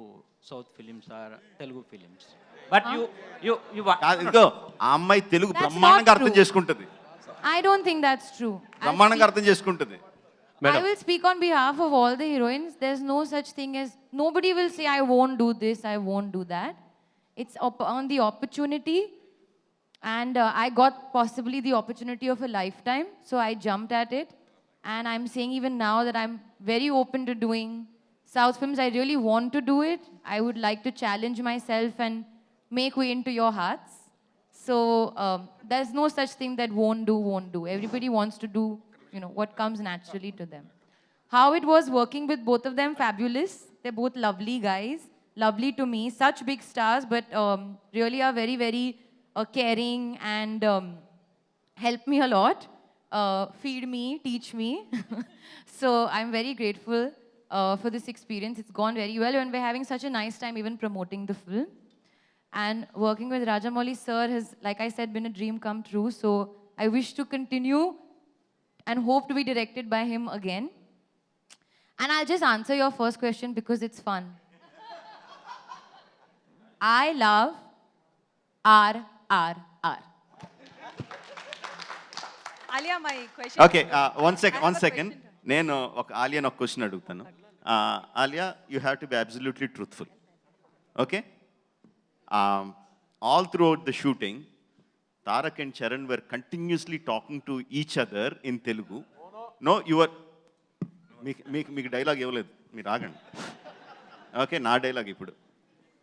South films or Telugu films. But you want. ఇదిగో ఆ అమ్మాయి తెలుగు That's బ్రహ్మాండంగా not అర్థం true. చేసుకుంటుంది, I don't think that's true. బ్రహ్మాండంగా అర్థం చేసుకుంటుంది. I will speak on behalf of all the heroines. There's no such thing as, nobody will say, I won't do this, I won't do that. It's on the opportunity. And I got possibly the opportunity of a lifetime. So I jumped at it. And I'm saying even now that I'm very open to doing South films. I really want to do it. I would like to challenge myself and make way into your hearts. So there's no such thing that won't do. Everybody wants to do, what comes naturally to them. How it was working with both of them, fabulous. They're both lovely guys, lovely to me, such big stars, but really are very, very caring and help me a lot, feed me, teach me. So I'm very grateful for this experience. It's gone very well, and we're having such a nice time even promoting the film. And working with Rajamouli sir has, like I said, been a dream come true. So I wish to continue and hope to be directed by him again. And I'll just answer your first question because it's fun. I love RRR. Alia, my question. Okay, one second. నేను ఒక ఆలియాని ఒక క్వశ్చన్ అడుగుతాను. Alia, you have to be absolutely truthful. Okay, all throughout the shooting Tarak and Charan were continuously talking to each other in Telugu. No your మీకు డైలాగ్ ఇవ్వలేదు, మీరు ఆగండి. ఓకే, నా డైలాగ్ ఇప్పుడు.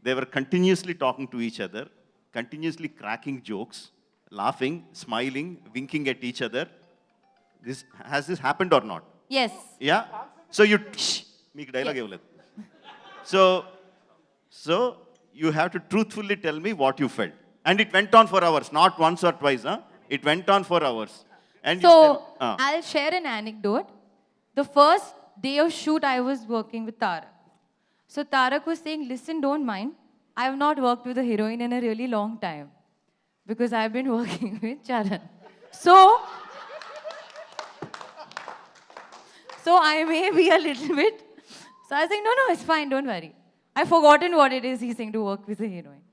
They were continuously talking to each other, continuously cracking jokes, laughing, smiling, winking at each other. Has this happened or not? Yes. Yeah? So you, meek dialogue evaledu. So you have to truthfully tell me what you felt. And it went on for hours, not once or twice, huh? It went on for hours. And So you I'll share an anecdote. The first day of shoot, I was working with Tarak. So Tarak was saying, listen, don't mind. I have not worked with a heroine in a really long time because I've been working with Charan. So I may be a little bit. So I was like, no, it's fine, don't worry. I've forgotten what it is he's saying to work with a heroine.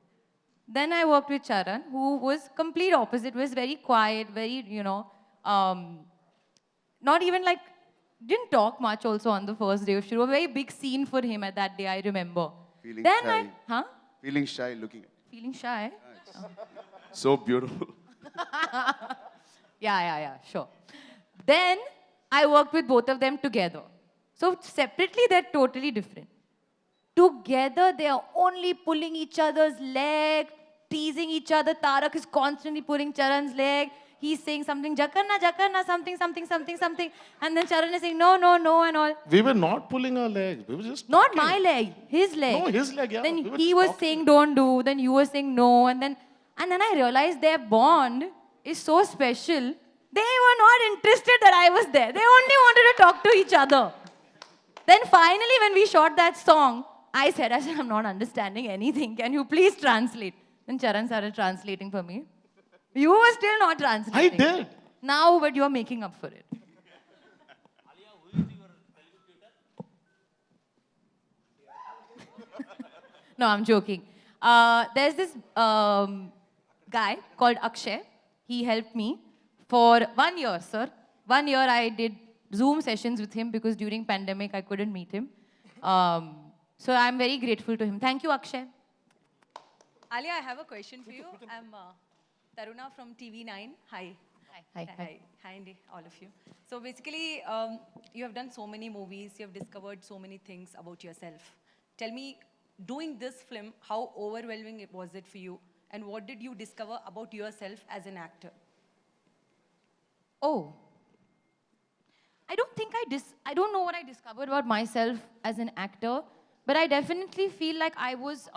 Then I worked with Charan, who was complete opposite, was very quiet, very, not even like, didn't talk much also on the first day of shoot. A very big scene for him at that day, I remember. Feeling shy looking at Feeling shy? so beautiful. Yeah, sure. Then I worked with both of them together. So separately, they're totally different. Together, they are only pulling each other's leg, teasing each other. Tarak is constantly pulling Charan's leg. He's saying something, Jakarna, something. And then Charan is saying, no, and all. We were not pulling our legs. We were just Not talking. my leg, his leg. No, his leg, yeah. Then We were he was saying don't do, then you were saying no, and then I realized their bond is so special. They were not interested that I was there. They only wanted to talk to each other. Then finally, when we shot that song, I said, I'm not understanding anything. Can you please translate? Then Charan started translating for me. You were still not translating. I did. Now, but you are making up for it. No, I'm joking. There's this guy called Akshay. He helped me for 1 year, sir. 1 year I did Zoom sessions with him because during pandemic I couldn't meet him. So I'm very grateful to him. Thank you, Akshay. Alia, I have a question for you. I'm Taruna from TV9. Hi. Hi, Andy, all of you. So basically, you have done so many movies, you have discovered so many things about yourself. Tell me, doing this film, how overwhelming was it for you? And what did you discover about yourself as an actor? Oh. I don't think I don't know what I discovered about myself as an actor, but I definitely feel like I was,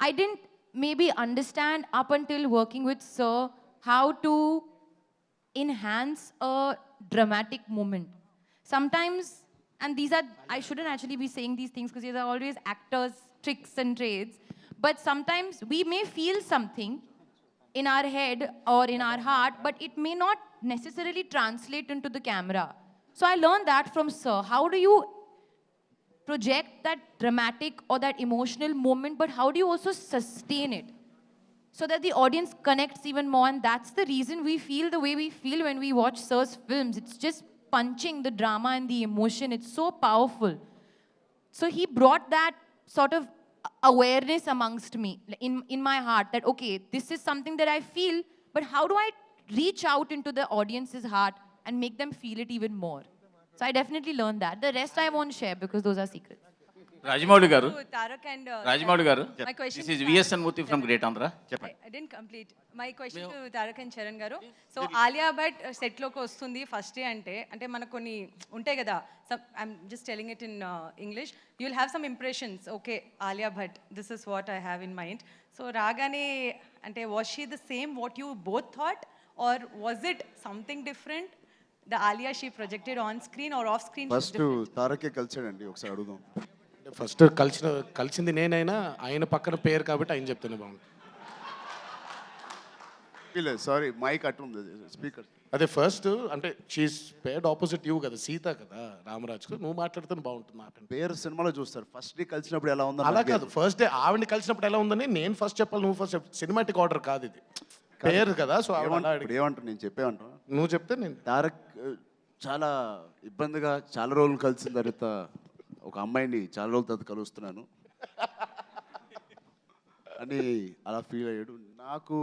I didn't maybe understand up until working with Sir how to enhance a dramatic moment. Sometimes, and these are, I shouldn't actually be saying these things because these are always actors' tricks and trades, but sometimes we may feel something in our head or in our heart, but it may not necessarily translate into the camera. So I learned that from Sir. How do you project that dramatic or that emotional moment, but how do you also sustain it so that the audience connects even more? And that's the reason we feel the way we feel when we watch Sir's films. It's just punching the drama and the emotion. It's so powerful. So he brought that sort of awareness amongst me, in my heart, that, okay, this is something that I feel, but how do I reach out into the audience's heart and make them feel it even more? So I definitely learned that. The rest I won't share because those are secrets. Rajamouli గారు To Tarak and రాజమౌళి గారు my question this is to VSN Murthy from great Andhra I didn't complete. My question to Tarak and Charan garu. So Alia Bhatt set లోకి వస్తుంది ఫస్ట్ డే అంటే మనకు కొన్ని ఉంటాయి కదా. I'm just telling it in English. You'll have some impressions. Okay, Alia Bhatt, this is what I have in mind. So రాగానే అంటే was she the same what you both thought, or was it something different? The Alia she projected on screen or off screen? First తారకే కలిసాడండి, ఒకసారి అడుగుదాం. ఫస్ట్ కలిసింది నేనైనా ఆయన పక్కన పేరు కాబట్టి ఆయన చెప్తేనే బాగుంది. సారీ, మైక్ అటు ఉంది, స్పీకర్. అదే ఫస్ట్ అంటే షీస్ పేర్డ్ ఆపోజిట్ యూ కదా, సీత కదా రామరాజ్కు, నువ్వు మాట్లాడితే బాగుంటుంది నాకు. పేరు సినిమాలో చూస్తారు, ఫస్ట్ డే కలిసినప్పుడు ఎలా ఉందో అలా కాదు, ఫస్ట్ డే ఆవిడని కలిసినప్పుడు ఎలా ఉందని నేను ఫస్ట్ చెప్పాలి, నువ్వు ఫస్ట్ సినిమాటిక్ ఆర్డర్ కాదు ఇది, పేరు కదా. సో ఏమంటారు, నేను చెప్పేమంటాను, నువ్వు చెప్తే నేను. తారక్ చాలా ఇబ్బందిగా చాలా రోజులు కలిసిన తర్వాత ఒక అమ్మాయిని చాలా రోజుల తర్వాత కలుస్తున్నాను అని అలా ఫీల్ అయ్యాడు. నాకు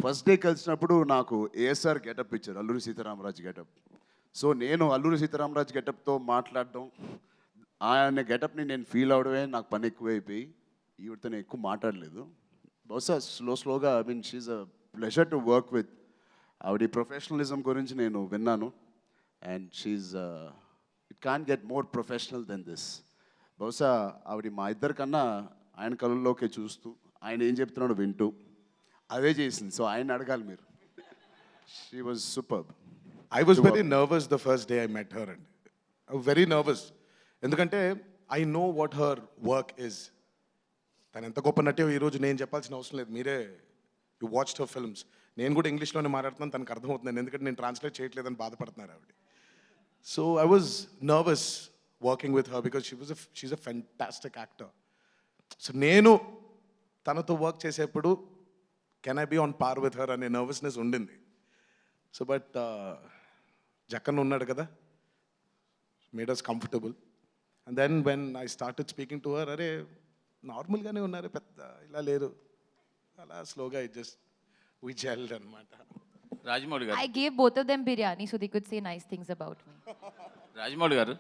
ఫస్ట్ డే కలిసినప్పుడు నాకు ఏఎస్ఆర్ గెటప్ ఇచ్చారు, అల్లూరి సీతారామరాజు గెటప్. సో నేను అల్లూరి సీతారామరాజు గెటప్తో మాట్లాడడం, ఆయన గెటప్ని నేను ఫీల్ అవడమే నాకు పని ఎక్కువైపోయి ఈవిడతో నేను ఎక్కువ మాట్లాడలేదు. బహుశా స్లోగా I mean she's a pleasure to work with. ఆవిడ ప్రొఫెషనలిజం గురించి నేను విన్నాను, and she's it can get more professional than this. బహుశా ఆవిడ మా ఇద్దరికన్నా ఆయన కళ్ళల్లోకే చూస్తూ ఆయన ఏం చెప్తున్నాడో వింటూ అదే చేసింది. సో ఆయన అడగాలి మీరు. She was superb. I was very nervous the first day I met her and very nervous, ఎందుకంటే I know what her work is. తను ఎంత గొప్ప నటే ఈరోజు నేను చెప్పాల్సిన అవసరం లేదు, మీరే యూ వాచ్డ్ హర్ ఫిల్మ్స్. నేను కూడా ఇంగ్లీష్లోనే మాట్లాడుతున్నాను, తనకు అర్థమవుతున్నాను, ఎందుకంటే నేను ట్రాన్స్లేట్ చేయట్లేదని బాధపడుతున్నారు ఆవిడ. So I was nervous working with her because she's a fantastic actor. So నేను తనతో వర్క్ చేసేప్పుడు can I be on par with her అనే నర్వస్నెస్ ఉండింది. సో బట్ జక్కన్ ఉన్నాడు కదా, made us comfortable. And then when I started speaking to her, అరే నార్మల్గానే ఉన్నారు, పెద్ద ఇలా లేరు, అలా స్లోగా ఇట్ జస్ట్ వి జెల్డ్ అనమాట. రాజమౌళి గారు, I gave both of them biryani so they could say nice things about me. Rajamouli గారు,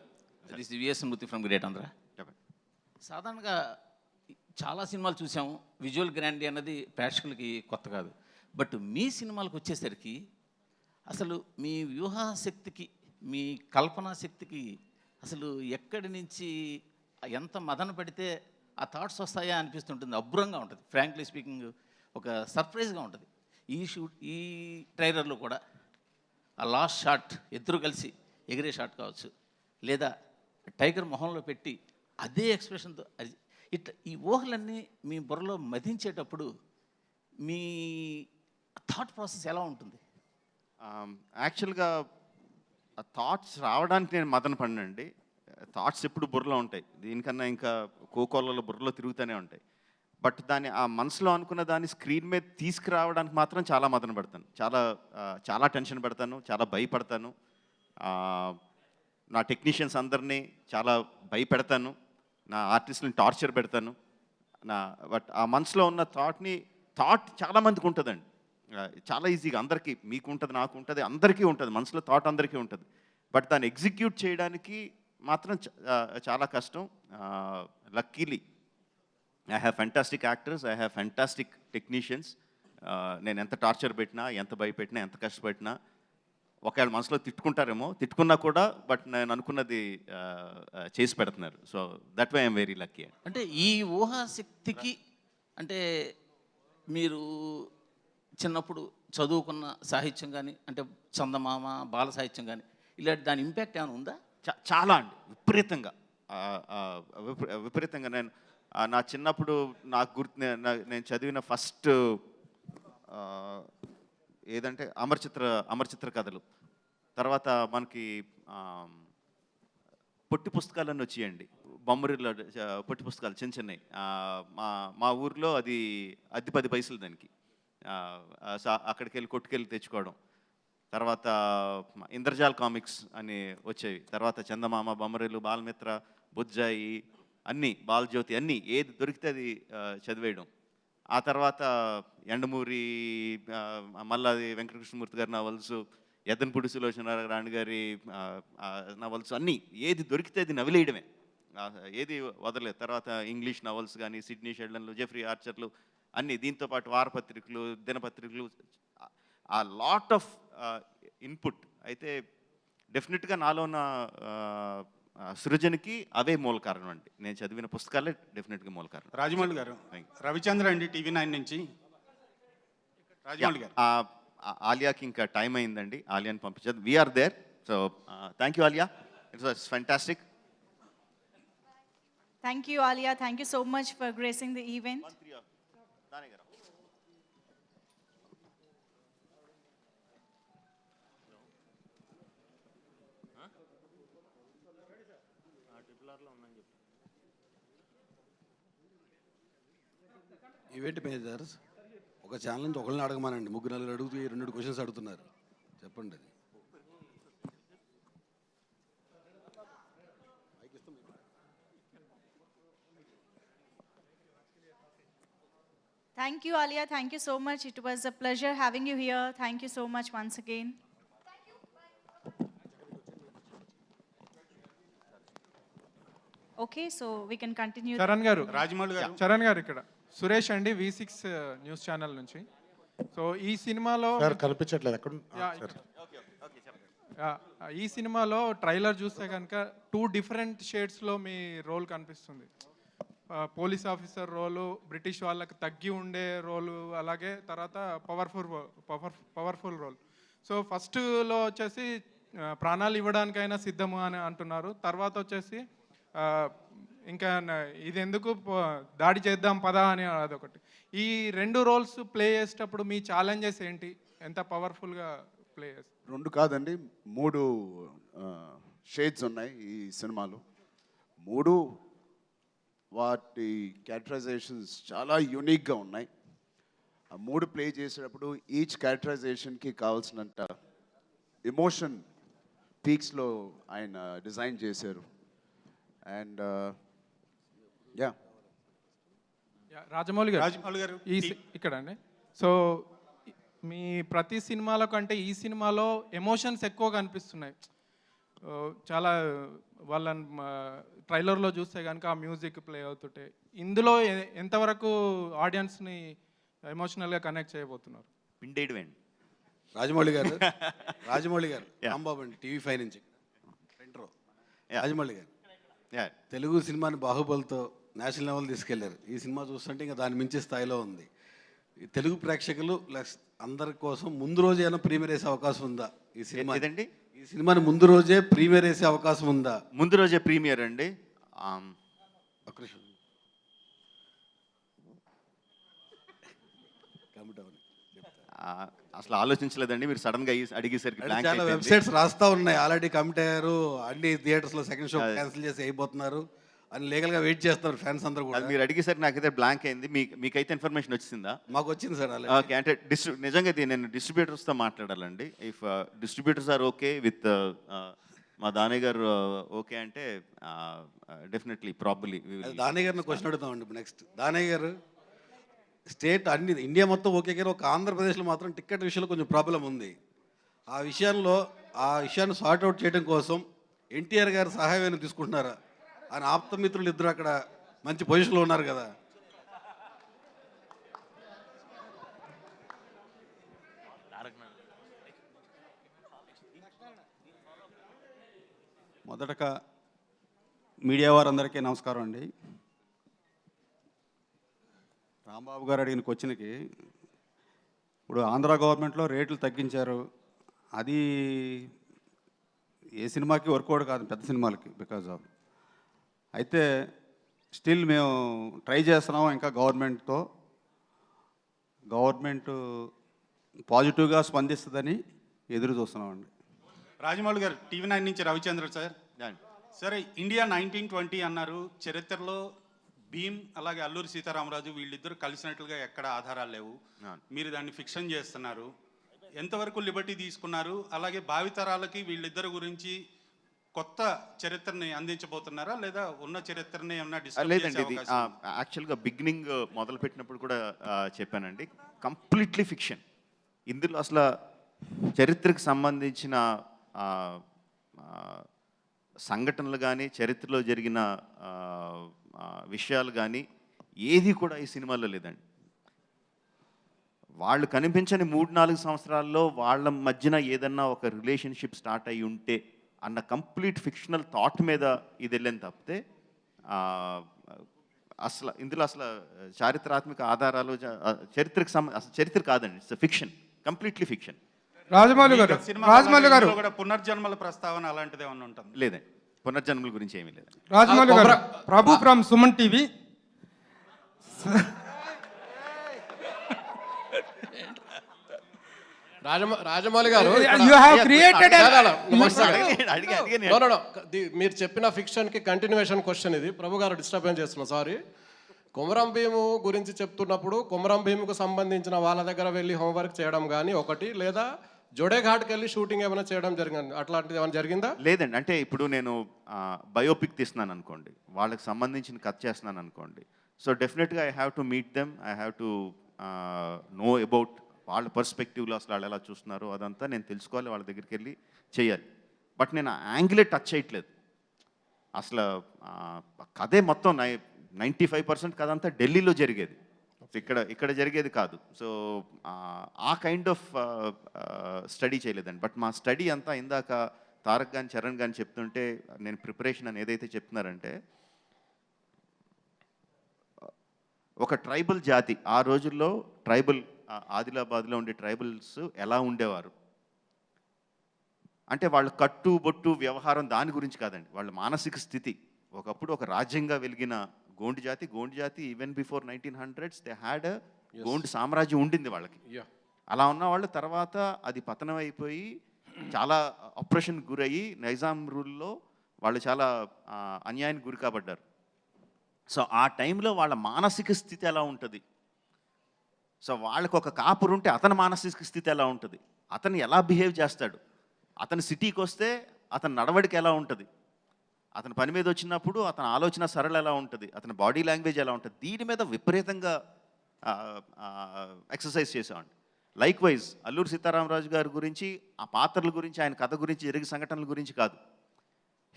this VSN Murthy from great Andhra. సాధారణంగా చాలా సినిమాలు చూసాము, విజువల్ గ్రాండీ అన్నది ప్రేక్షకులకి కొత్త కాదు. బట్ మీ సినిమాలకు వచ్చేసరికి అసలు మీ వ్యూహాశక్తికి, మీ కల్పనా శక్తికి అసలు ఎక్కడి నుంచి ఎంత మదన పడితే ఆ థాట్స్ వస్తాయా అనిపిస్తుంటుంది. అబ్బురంగా ఉంటుంది, ఫ్రాంక్లీ స్పీకింగ్ ఒక సర్ప్రైజ్గా ఉంటుంది. ఈ ట్రైలర్లో కూడా ఆ లాస్ట్ షాట్ ఇద్దరు కలిసి ఎగిరే షాట్ కావచ్చు, లేదా టైగర్ మొహంలో పెట్టి అదే ఎక్స్ప్రెషన్తో ఇట్లా ఈ ఊహలన్నీ మీ బుర్రలో మదించేటప్పుడు మీ థాట్ ప్రాసెస్ ఎలా ఉంటుంది? యాక్చువల్గా ఆ థాట్స్ రావడానికి నేను మదన పడినండి. థాట్స్ ఎప్పుడు బుర్రలో ఉంటాయి, దీనికన్నా ఇంకా కోకోలలో బుర్రలో తిరుగుతూనే ఉంటాయి. బట్ దాన్ని ఆ మనసులో అనుకున్న దాన్ని స్క్రీన్ మీద తీసుకురావడానికి మాత్రం చాలా మదన పడతాను, చాలా టెన్షన్ పడతాను, చాలా భయపడతాను. నా టెక్నీషియన్స్ అందరినీ చాలా భయపెడతాను, నా ఆర్టిస్ట్ని టార్చర్ పెడతాను. బట్ ఆ మనసులో ఉన్న థాట్ చాలామందికి ఉంటుందండి. చాలా ఈజీగా అందరికీ, మీకు ఉంటుంది, నాకు ఉంటుంది, అందరికీ ఉంటుంది, మనసులో థాట్ అందరికీ ఉంటుంది. బట్ దాన్ని ఎగ్జిక్యూట్ చేయడానికి మాత్రం చాలా కష్టం. Luckily I have fantastic actors, I have fantastic technicians. నేను ఎంత టార్చర్ పెట్టినా, ఎంత భయపెట్టినా, ఎంత కష్టపెట్టినా, ఒకవేళ మనసులో తిట్టుకుంటారేమో, తిట్టుకున్నా కూడా బట్ నేను అనుకున్నది చేసి పెడుతున్నారు. So that why I'm very lucky. అంటే ఈ ఊహాశక్తికి అంటే మీరు చిన్నప్పుడు చదువుకున్న సాహిత్యం కానీ, అంటే చందమామ, బాల సాహిత్యం కానీ, ఇలాంటి దాని ఇంపాక్ట్ ఏమైనా ఉందా? చాలా అండి, విపరీతంగా. విపరీతంగా నేను నా చిన్నప్పుడు నాకు గుర్తు, నేను చదివిన ఫస్ట్ ఏదంటే అమరచిత్ర కథలు. తర్వాత మనకి పొట్టి పుస్తకాలన్నీ వచ్చేయండి, బొమ్మరిలో పొట్టి పుస్తకాలు చిన్న చిన్నవి. మా ఊర్లో అది 10 పైసలు దానికి. అక్కడికి వెళ్ళి కొట్టుకెళ్ళి తెచ్చుకోవడం. తర్వాత ఇంద్రజాల్ కామిక్స్ అని వచ్చేవి. తర్వాత చందమామ, బొమ్మరిలు, బాలమిత్ర, బుజ్జాయి, అన్నీ, బాలజ్యోతి, అన్నీ ఏది దొరికితే అది చదివేయడం. ఆ తర్వాత ఎండమూరి, మల్లాది వెంకటకృష్ణమూర్తి గారి నవల్స్, ఎద్దనపూడి సులోచన రాణి గారి నవల్స్, అన్నీ ఏది దొరికితే అది నవిలేయడమే, ఏది వదలలేదు. తర్వాత ఇంగ్లీష్ నవల్స్ కానీ, సిడ్నీ షెల్డన్లు, జెఫ్రీ ఆర్చర్లు, అన్నీ. దీంతోపాటు వారపత్రికలు, దినపత్రికలు, ఆ లాట్ ఆఫ్ ఇన్పుట్. అయితే డెఫినెట్గా నాలో ఉన్న సృజనకి అవే మూల కారణం అండి. నేను చదివిన పుస్తకాలే డెఫినెట్గా మూల కారణం. రాజమౌళి గారు, రవిచంద్ర అండి, TV9 నుంచి. రాజమౌళి గారు, ఆలియాకి ఇంకా టైం అయిందండి, ఆలియాని పంపించదు. We are there. So thank you Alia, it's was fantastic. Thank you, Alia. Thank you so much for gracing the event. Event managers ఒక ఛానల్ నుంచి ఒకరిని అడగమానండి, 3-4 అడుగుతూ 2 క్వశ్చన్స్ అడుగుతున్నారు, చెప్పండి. అది Thank you, Alia. Thank you so much. It was a pleasure having you here. Thank you so much once again. Okay, so we can continue. Charan గారు, రాజమౌళి గారు, చరణ్ గారు ఇక్కడ. సురేష్ అండి, V6 న్యూస్ ఛానల్ నుంచి. సో ఈ సినిమాలో కనిపించట్లేదు అక్కడ. ఈ సినిమాలో ట్రైలర్ చూస్తే కనుక 2 డిఫరెంట్ షేడ్స్లో మీ రోల్ కనిపిస్తుంది. పోలీస్ ఆఫీసర్ రోలు, బ్రిటిష్ వాళ్ళకి తగ్గి ఉండే రోలు, అలాగే తర్వాత పవర్ఫుల్ రోల్. సో ఫస్ట్లో వచ్చేసి ప్రాణాలు ఇవ్వడానికైనా సిద్ధము అని అంటున్నారు. తర్వాత వచ్చేసి ఇంకా ఇది ఎందుకు దాడి చేద్దాం పదా అని అదొకటి. ఈ 2 రోల్స్ ప్లే చేసేటప్పుడు మీ ఛాలెంజెస్ ఏంటి? ఎంత పవర్ఫుల్గా ప్లే చేస్తారు? 2 కాదండి, 3 షేడ్స్ ఉన్నాయి ఈ సినిమాలో. 3 వాటి క్యారెక్టరైజేషన్స్ చాలా యూనిక్గా ఉన్నాయి. ఆ 3 ప్లే చేసేటప్పుడు ఈచ్ క్యారెక్టరైజేషన్కి కావాల్సినంత ఎమోషన్ పీక్స్లో ఆయన డిజైన్ చేశారు. అండ్ రాజమౌళి గారు ఇక్కడ అండి. సో మీ ప్రతి సినిమాలో కంటే ఈ సినిమాలో ఎమోషన్స్ ఎక్కువ కనిపిస్తున్నాయి. చాలా వాళ్ళ ట్రైలర్లో చూస్తే కనుక ఆ మ్యూజిక్ ప్లే అవుతుంటే ఇందులో ఎంతవరకు ఆడియన్స్ని ఎమోషనల్గా కనెక్ట్ చేయబోతున్నారు? పిండేయడమేండి. రాజమౌళి గారు, రాంబాబు అండి, TV5 నుంచి. రాజమౌళి గారు, తెలుగు సినిమాని బాహుబలితో నేషనల్ లెవెల్ తీసుకెళ్లారు. ఈ సినిమా చూస్తుంటే ఇంకా దాని మించి స్థాయిలో ఉంది. తెలుగు ప్రేక్షకులు అందరి కోసం ముందు రోజు ఏమైనా ప్రీమియర్ వేసే అవకాశం ఉందా? ఈ సినిమా ఈ సినిమాని ముందు రోజే ప్రీమియర్ వేసే అవకాశం ఉందా? ముందు రోజే ప్రీమియర్ అండి. అసలు ఆలోచించలేదండి, మీరు సడన్ గా అడిగేసరికి. చాలా వెబ్సైట్స్ రాస్తా ఉన్నాయి, ఆల్రెడీ కమిట్ అయ్యారు, అన్ని థియేటర్స్లో సెకండ్ షో క్యాన్సిల్ చేసి అయిపోతున్నారు, అని లీగల్గా వెయిట్ చేస్తున్నారు ఫ్యాన్స్ అందరూ కూడా. అది మీరు అడిగేసరికి నాకైతే బ్లాంక్ అయింది. మీకైతే ఇన్ఫర్మేషన్ వచ్చిందా? మాకు వచ్చింది సార్. ఓకే, అంటే నిజంగా ఇది నేను డిస్ట్రిబ్యూటర్స్తో మాట్లాడాలండి. If distributors are okay with మా దానయ్య గారు ఓకే అంటే డెఫినెట్లీ ప్రాబబ్లీ దానయ్య గారిని క్వశ్చన్ అడుగుతామండి ఇప్పుడు నెక్స్ట్. దానయ్య గారు స్టేట్ అన్ని ఇండియా మొత్తం ఓకే కానీ ఒక ఆంధ్రప్రదేశ్లో మాత్రం టికెట్ విషయంలో కొంచెం ప్రాబ్లం ఉంది. ఆ విషయాన్ని సార్ట్అవుట్ చేయడం కోసం ఎన్టీఆర్ గారు సహాయం తీసుకుంటున్నారా? ఆయన ఆప్తమిత్రులు ఇద్దరు అక్కడ మంచి పొజిషన్లో ఉన్నారు కదా. మొదటగా మీడియా వారందరికీ నమస్కారం అండి. రాంబాబు గారు అడిగిన క్వశ్చన్కి ఇప్పుడు ఆంధ్ర గవర్నమెంట్లో రేట్లు తగ్గించారు. అది ఏ సినిమాకి వర్కౌట్ కాదు, పెద్ద సినిమాలకి బికాజ్ ఆఫ్. అయితే స్టిల్ మేము ట్రై చేస్తున్నాం ఇంకా గవర్నమెంట్ పాజిటివ్గా స్పందిస్తుందని ఎదురు చూస్తున్నామండి. రాజమౌళి గారు, TV9 నుంచి రవిచంద్ర సార్. సరే, ఇండియా 1920 అన్నారు. చరిత్రలో భీమ్ అలాగే అల్లూరి సీతారామరాజు వీళ్ళిద్దరూ కలిసినట్లుగా ఎక్కడ ఆధారాలు లేవు. మీరు దాన్ని ఫిక్షన్ చేస్తున్నారు. ఎంతవరకు లిబర్టీ తీసుకున్నారు? అలాగే భావితరాలకి వీళ్ళిద్దరు గురించి కొత్త చరిత్రని అందించబోతున్నారా లేదా ఉన్న చరిత్రని ఏమన్నా డిస్కస్ లేదండి, ఇది యాక్చువల్గా బిగినింగ్ మొదలుపెట్టినప్పుడు కూడా చెప్పానండి, కంప్లీట్లీ ఫిక్షన్. ఇందులో అసలు చరిత్రకు సంబంధించిన సంఘటనలు కానీ చరిత్రలో జరిగిన విషయాలు కానీ ఏది కూడా ఈ సినిమాలో లేదండి. వాళ్ళు కనిపించని 3-4 సంవత్సరాల్లో వాళ్ళ మధ్యన ఏదన్నా ఒక రిలేషన్షిప్ స్టార్ట్ అయి ఉంటే అన్న కంప్లీట్ ఫిక్షనల్ థాట్ మీద ఇది వెళ్ళని తప్పితే అసలు ఇందులో అసలు చారిత్రాత్మక ఆధారాలు చరిత్రకు అసలు చరిత్ర కాదండి, it's fiction, completely fiction. Rajamouli గారు కూడా పునర్జన్మల ప్రస్తావన అలాంటిది ఏమన్నా ఉంటుంది? లేదండి, పునర్జన్మల గురించి ఏమీ లేదు. రాజమౌళి గారు, ప్రభు ఫ్రమ్ సుమన్ టీవీ. రాజమౌళి గారు, మీరు చెప్పిన ఫిక్షన్ కి కంటిన్యూషన్ క్వశ్చన్ ఇది. ప్రభు గారు డిస్టర్బెన్స్ చేస్తున్నా, సారీ. కొమరం భీము గురించి చెప్తున్నప్పుడు కొమరం భీముకు సంబంధించిన వాళ్ళ దగ్గర వెళ్ళి హోంవర్క్ చేయడం కానీ ఒకటి, లేదా జోడేఘాట్కి వెళ్ళి షూటింగ్ ఏమైనా చేయడం జరిగింది, అట్లాంటిది ఏమైనా జరిగిందా? లేదండి, అంటే ఇప్పుడు నేను బయోపిక్ తీస్తున్నాను అనుకోండి, వాళ్ళకి సంబంధించిన కథ చేస్తున్నాను అనుకోండి, సో డెఫినెట్గా I have to meet them, I have to know about వాళ్ళ పర్స్పెక్టివ్లో అసలు వాళ్ళు ఎలా చూస్తున్నారో అదంతా నేను తెలుసుకోవాలి, వాళ్ళ దగ్గరికి వెళ్ళి చేయాలి. బట్ నేను ఆ యాంగిలే టచ్ చేయట్లేదు. అసలు కథే మొత్తం 95% కథ అంతా ఢిల్లీలో జరిగేది, ఇక్కడ జరిగేది కాదు. సో ఆ కైండ్ ఆఫ్ స్టడీ చేయలేదండి. బట్ మా స్టడీ అంతా ఇందాక తారక్ కానీ చరణ్ కానీ చెప్తుంటే నేను ప్రిపరేషన్ అని ఏదైతే చెప్తున్నారంటే, ఒక ట్రైబల్ జాతి ఆ రోజుల్లో ఆదిలాబాద్లో ఉండే ట్రైబల్స్ ఎలా ఉండేవారు అంటే వాళ్ళ కట్టు బొట్టు వ్యవహారం దాని గురించి కాదండి, వాళ్ళ మానసిక స్థితి. ఒకప్పుడు ఒక రాజ్యంగా వెలిగిన గోండు జాతి even before 1900s they had Gond సామ్రాజ్యం ఉండింది వాళ్ళకి. అలా ఉన్న వాళ్ళు తర్వాత అది పతనం అయిపోయి చాలా ఆపరేషన్ గురయ్యి నైజాం రూల్లో వాళ్ళు చాలా అన్యాయానికి గురి కాబడ్డారు. సో ఆ టైంలో వాళ్ళ మానసిక స్థితి ఎలా ఉంటుంది, సో వాళ్ళకు ఒక కాపురు ఉంటే అతని మానసిక స్థితి ఎలా ఉంటుంది, అతను ఎలా బిహేవ్ చేస్తాడు, అతను సిటీకి వస్తే అతని నడవడిక ఎలా ఉంటుంది, అతని పని మీద వచ్చినప్పుడు అతని ఆలోచన సరళ ఎలా ఉంటుంది, అతని బాడీ లాంగ్వేజ్ ఎలా ఉంటుంది, దీని మీద విపరీతంగా ఎక్సర్సైజ్ చేసామండి. లైక్ వైజ్ అల్లూరి సీతారామరాజు గారి గురించి, ఆ పాత్రల గురించి, ఆయన కథ గురించి, జరిగే సంఘటనల గురించి కాదు.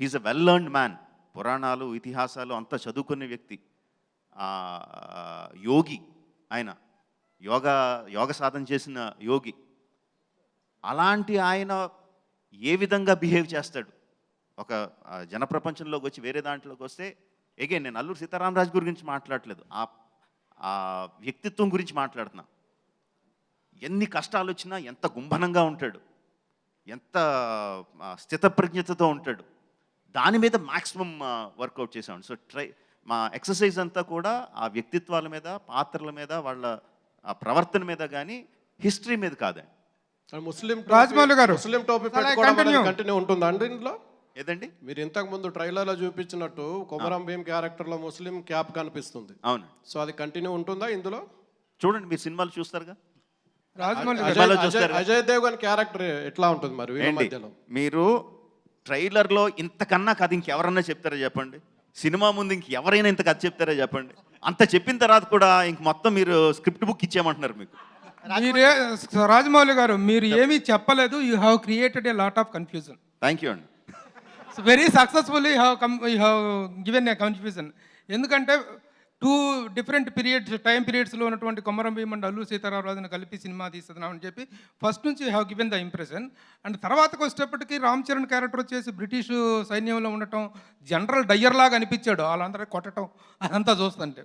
He's a well learned man. పురాణాలు ఇతిహాసాలు అంతా చదువుకునే వ్యక్తి, యోగి, ఆయన యోగ సాధన చేసిన యోగి. అలాంటి ఆయన ఏ విధంగా బిహేవ్ చేస్తాడు ఒక జనప్రపంచంలోకి వచ్చి వేరే దాంట్లోకి వస్తే, అగైన్ నేను అల్లూరి సీతారామరాజు గురించి మాట్లాడలేదు, ఆ వ్యక్తిత్వం గురించి మాట్లాడుతున్నా. ఎన్ని కష్టాలు వచ్చినా ఎంత గుంభనంగా ఉంటాడు, ఎంత స్థితప్రజ్ఞతతో ఉంటాడు, దాని మీద మ్యాక్సిమం వర్కౌట్ చేసాం. సో మా ఎక్సర్సైజ్ అంతా కూడా ఆ వ్యక్తిత్వాల మీద, పాత్రల మీద, వాళ్ళ ప్రవర్తన మీద కానీ హిస్టరీ మీద కాదండి. ముస్లిం రాజమౌళి గారు, ముస్లిం టోపీ పెట్టుకోవడం కంటిన్యూ ఉంటుందా అండి ఇంట్లో? ఏదండి? మీరు ఇంతకు ముందు ట్రైలర్లో చూపించినట్టు కొమరం భీమ్ క్యారెక్టర్లో ముస్లిం క్యాప్ కనిపిస్తుంది. అవును. సో అది కంటిన్యూ ఉంటుందా ఇందులో? చూడండి, మీరు సినిమాలు చూస్తారుగా. అజయ్ దేవ్గన్ క్యారెక్టర్ ఎట్లా ఉంటుంది మరి వీళ్ళ ఏంటి మధ్యలో? మీరు ట్రైలర్లో ఇంతకన్నా కథ ఇంకెవరన్నా చెప్తారా చెప్పండి? సినిమా ముందు ఇంకెవరైనా ఇంత కథ చెప్తారా చెప్పండి? అంత చెప్పిన తర్వాత కూడా ఇంక మొత్తం మీరు స్క్రిప్ట్ బుక్ ఇచ్చేయమంటున్నారు మీకు. మీరే రాజమౌళి గారు, మీరు ఏమీ చెప్పలేదు. You have created a lot of confusion. Thank you అండి. Very successfully you have given a confusion. ఎందుకంటే 2 డిఫరెంట్ టైం పీరియడ్స్లో ఉన్నటువంటి కొమరం భీమ్ అండ్ అల్లూరి సీతారామరాజును కలిపి సినిమా తీస్తున్నాం అని చెప్పి ఫస్ట్ నుంచి you have given the impression. And తర్వాతకు వచ్చేటప్పటికి రామ్ చరణ్ క్యారెక్టర్ వచ్చేసి బ్రిటిష్ సైన్యంలో ఉండటం, జనరల్ డయ్యర్ లాగా అనిపించాడు, వాళ్ళందరూ కొట్టడం అదంతా చూస్తుంటే.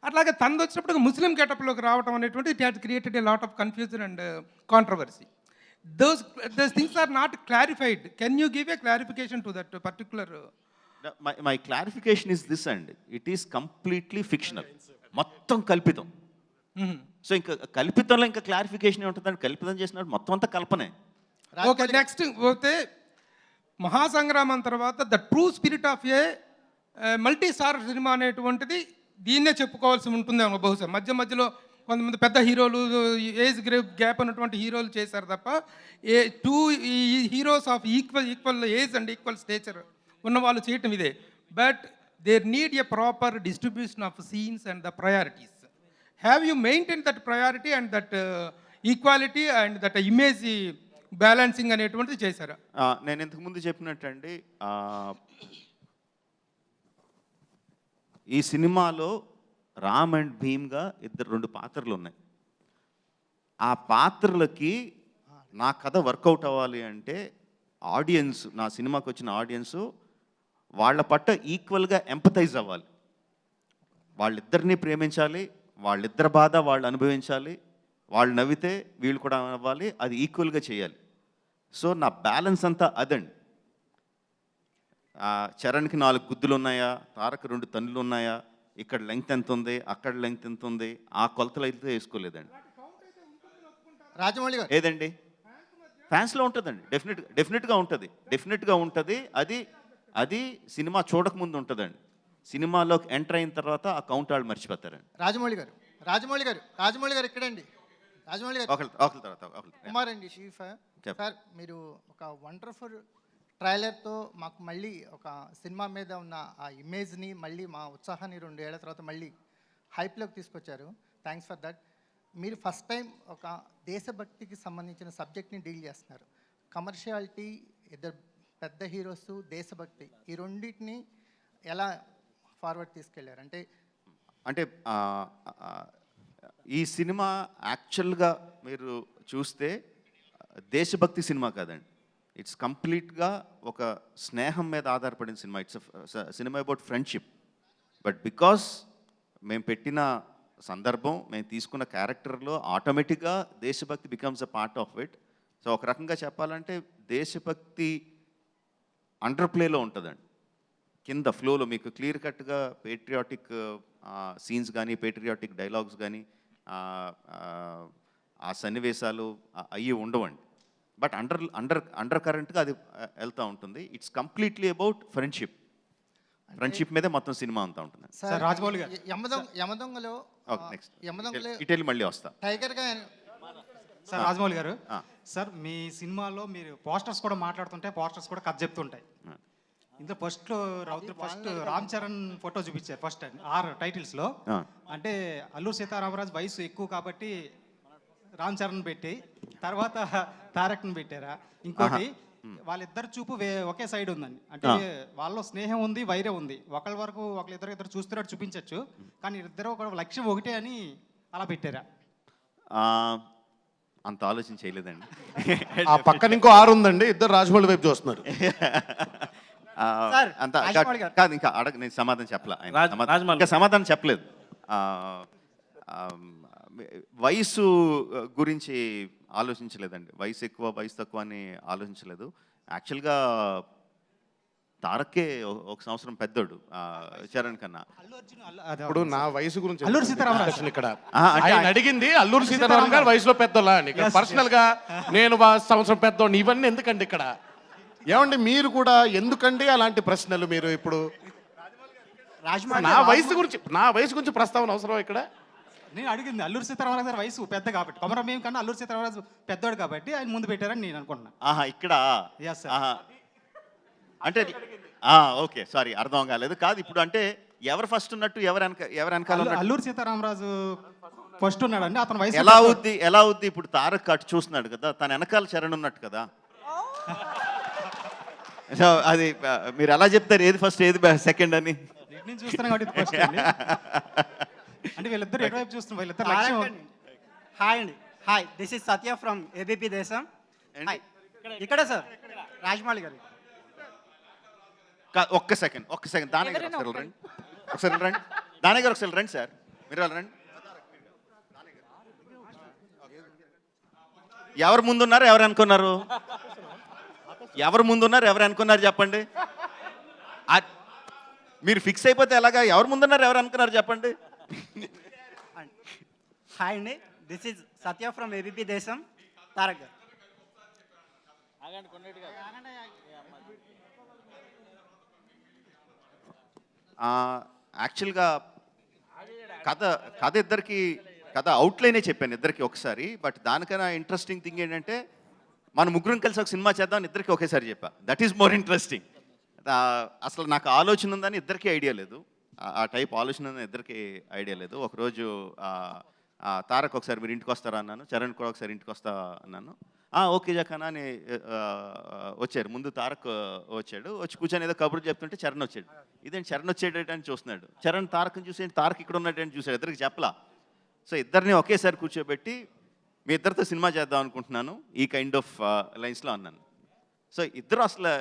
అట్లాగే తనది వచ్చినప్పటికి ముస్లిం గెటప్లోకి రావడం అనేటువంటి it has created a lot of confusion and controversy. Those things are not clarified. Can you give a clarification to that particular? My clarification is this, and it is completely fictional. మొత్తం కల్పితం. సో ఇంకా కల్పితంలో ఇంకా క్లారిఫికేషన్ ఏముంటుందండి? కల్పితం చేసినప్పుడు మొత్తం అంతా కల్పనే. ఓకే, నెక్స్ట్ పోతే మహాసంగ్రామం తర్వాత the true spirit of a multi star cinema అనేటువంటిది దీన్నే చెప్పుకోవాల్సి ఉంటుందేమో బహుశా. మధ్యలో కొంతమంది పెద్ద హీరోలు, ఏజ్ గ్యాప్ ఉన్నటువంటి హీరోలు చేశారు తప్ప 2 heroes of equal age and equal stature ఉన్న వాళ్ళు చేయటం ఇదే. But there need a proper distribution of scenes and the priorities. Have you maintain that priority and that equality and that image balancing అనేటువంటిది చేశారా? నేను ఇంతకుముందు చెప్పినట్టండి, ఈ సినిమాలో రామ్ అండ్ భీమ్గా 2 పాత్రలు ఉన్నాయి. ఆ పాత్రలకి నా కథ వర్కౌట్ అవ్వాలి అంటే ఆడియన్స్, నా సినిమాకి వచ్చిన ఆడియన్సు వాళ్ళ పట్ల ఈక్వల్గా ఎంపథైజ్ అవ్వాలి. వాళ్ళిద్దరినీ ప్రేమించాలి, వాళ్ళిద్దరి బాధ వాళ్ళు అనుభవించాలి, వాళ్ళు నవ్వితే వీళ్ళు కూడా నవ్వాలి, అది ఈక్వల్గా చేయాలి. సో నా బ్యాలెన్స్ అంతా అదండి. చరణ్కి 4 గుద్దులు ఉన్నాయా, తారక్ 2 తన్నులు ఉన్నాయా, ఇక్కడ లెంగ్త్ ఎంత ఉంది, అక్కడ లెంగ్త్ ఎంత ఉంది, ఆ కొలతలు అయితే వేసుకోలేదండి. రాజమౌళి గారు ఏదండి? ఫ్యాన్స్లో ఉంటుందండి, డెఫినెట్గా ఉంటుంది. అది సినిమా చూడకముందు ఉంటుందండి. సినిమాలోకి ఎంటర్ అయిన తర్వాత ఆ కౌంట్ వాళ్ళు మర్చిపోతారండి. రాజమౌళి గారు ఇక్కడండి. రాజమౌళి గారు ఒకరి తర్వాత కుమార్ అండి, చీఫ్ సార్. మీరు ఒక వండర్ఫుల్ ట్రైలర్తో మాకు మళ్ళీ ఒక సినిమా మీద ఉన్న ఆ ఇమేజ్ని మళ్ళీ మా ఉత్సాహాన్ని 2 ఏళ్ల తర్వాత మళ్ళీ హైప్లోకి తీసుకొచ్చారు. Thanks for that. మీరు ఫస్ట్ టైం ఒక దేశభక్తికి సంబంధించిన సబ్జెక్ట్ని డీల్ చేస్తున్నారు. కమర్షియాలిటీ, 2 పెద్ద హీరోస్, దేశభక్తి, ఈ రెండింటిని ఎలా ఫార్వర్డ్ తీసుకెళ్లారు? అంటే ఈ సినిమా యాక్చువల్గా మీరు చూస్తే దేశభక్తి సినిమా కాదండి. ఇట్స్ కంప్లీట్గా ఒక స్నేహం మీద ఆధారపడిన cinema. It's cinema about friendship. But because మేము పెట్టిన సందర్భం, మేము తీసుకున్న క్యారెక్టర్లో ఆటోమేటిక్గా దేశభక్తి becomes a part of it. So ఒక రకంగా చెప్పాలంటే దేశభక్తి అండర్ ప్లేలో ఉంటుందండి. కింద ఫ్లోలో మీకు క్లియర్ కట్గా పేట్రియాటిక్ సీన్స్ కానీ, పేట్రియాటిక్ డైలాగ్స్ కానీ, ఆ సన్నివేశాలు అవి ఉండవండి. బట్ అండర్ కరెంట్గా అది వెళ్తూ ఉంటుంది. ఇట్స్ కంప్లీట్లీ అబౌట్ ఫ్రెండ్షిప్ మీదే మొత్తం సినిమా అంతా ఉంటుంది. సార్ రాజమౌళి గారు యమదొంగలో నెక్స్ట్ ఇటెల్ మళ్ళీ వస్తా. టైగర్గా సార్ రాజమౌళి గారు, సార్ మీ సినిమాలో మీరు పోస్టర్స్ కూడా మాట్లాడుతుంటే పోస్టర్స్ కూడా కథ చెప్తుంటాయి. ఇందులో ఫస్ట్ రామ్ చరణ్ ఫోటో చూపించారు ఫస్ట్ 6 టైటిల్స్లో. అంటే అల్లూరి సీతారామరాజు వయసు ఎక్కువ కాబట్టి రామ్ చరణ్ పెట్టి తర్వాత తారక్ని పెట్టారా? ఇంకోటి వాళ్ళిద్దరు చూపు ఒకే సైడ్ ఉందండి. అంటే వాళ్ళలో స్నేహం ఉంది, వైరం ఉంది. ఒకళ్ళ వరకు ఒకళ్ళిద్దరు చూస్తున్నట్టు చూపించవచ్చు, కానీ ఇద్దరు ఒక లక్ష్యం ఒకటే అని అలా పెట్టారా? అంత ఆలోచన చేయలేదండి. ఆ పక్కన ఇంకో 6 ఉందండి, ఇద్దరు రాజమౌళి వైపు చూస్తున్నారు. అంత కాదు, ఇంకా నేను సమాధానం చెప్పలేదు. వయసు గురించి ఆలోచించలేదండి. వయసు ఎక్కువ, వయసు తక్కువ అని ఆలోచించలేదు. యాక్చువల్గా తారక్కే 1 సంవత్సరం పెద్దోడు చరణ్ కన్నా. ఇప్పుడు నా వయసు గురించి అల్లూరి సీతారామరాజు ఇక్కడ ఆయన అడిగింది అల్లూరి సీతారామరాజు గారు వయసులో పెద్దోళ్ళా అని. పర్సనల్ గా నేను సంవత్సరం పెద్దోడిని, ఇవన్నీ ఎందుకండి ఇక్కడ? ఏమండి మీరు కూడా ఎందుకండి అలాంటి ప్రశ్నలు మీరు ఇప్పుడు రాజమౌళి నా వయసు గురించి ప్రస్తావన అవసరం ఇక్కడ? నేను అడిగింది అల్లూరి సీతారామరాజు గారి వయసు పెద్ద కాబట్టి, కొమరం భీం కన్నా అల్లూరి సీతారామరాజు పెద్దోడు కాబట్టి ఆయన ముందు పెట్టారని నేను అనుకుంటున్నా. ఆహా ఇక్కడ Yes, sir. ఆహా అంటే ఓకే సారీ అర్థం కాలేదు. కాదు ఇప్పుడు అంటే ఎవరు ఫస్ట్ ఉన్నట్టు ఎవరు వెనకాల ఉన్నట్టు? అల్లూరి సీతారామరాజు ఫస్ట్ ఉన్నాడండి, అతని వయసు ఎలా అవుద్ది ఇప్పుడు తారక్ అటు చూస్తున్నాడు కదా, తన వెనకాల చరణ్ ఉన్నట్టు కదా. సో అది మీరు ఎలా చెప్తారు ఏది ఫస్ట్ ఏది సెకండ్ అని? నేను చూస్తున్నాను కాబట్టి ఫస్ట్ అంటే వీళ్ళిద్దరు ఎటువైపు చూస్తున్నారు, వీళ్ళిద్దరు లక్ష్యం. హాయ్ అండి, hi, this is Satya from ABP దేశం. హాయ్, ఇక్కడ సార్ రాజమౌళి గారు. ఒక్క సెకండ్ దాని గారు ఒకసారి రండి, దాని గారు ఒకసారి రండి సార్, మీరు రండి. ఎవరు ముందున్నారు ఎవరు అనుకున్నారు? ఎవరు ముందున్నారు ఎవరు అనుకున్నారు చెప్పండి. మీరు ఫిక్స్ అయిపోతే ఎలాగా? ఎవరు ముందున్నారు ఎవరు అనుకున్నారు చెప్పండి. హాయ్ అండి, this is Satya from ABP దేశం. తారక్ గారు. యాక్చువల్గా కథ ఇద్దరికి అవుట్లైనే చెప్పాను ఇద్దరికి ఒకసారి. బట్ దానికన్నా ఇంట్రెస్టింగ్ థింగ్ ఏంటంటే మన ముగ్గురం కలిసి ఒక సినిమా చేద్దాం ఇద్దరికి ఒకేసారి చెప్పా. That is more interesting. అసలు నాకు ఆలోచన ఉందని ఇద్దరికీ ఐడియా లేదు, ఆ టైప్ ఆలోచన ఉందని ఇద్దరికి ఐడియా లేదు. ఒకరోజు తారక్ ఒకసారి మీరు ఇంటికి వస్తారా అన్నాను, చరణ్ కూడా ఒకసారి ఇంటికి వస్తా అన్నాను. ఓకే జకానా అని వచ్చారు. ముందు తారక్ వచ్చాడు, వచ్చి కూర్చొని ఏదో కబుర్లు చెప్తుంటే చరణ్ వచ్చాడు. ఇదేంటి చరణ్ వచ్చేటని చూస్తున్నాడు, చరణ్ తారక్ని చూసి తారక్ ఇక్కడ ఉన్నట్టు చూసాడు, ఇద్దరికి చెప్పలా. సో ఇద్దరిని ఒకేసారి కూర్చోబెట్టి మీ ఇద్దరితో సినిమా చేద్దాం అనుకుంటున్నాను ఈ కైండ్ ఆఫ్ లైన్స్లో అన్నాను. సో ఇద్దరు అసలు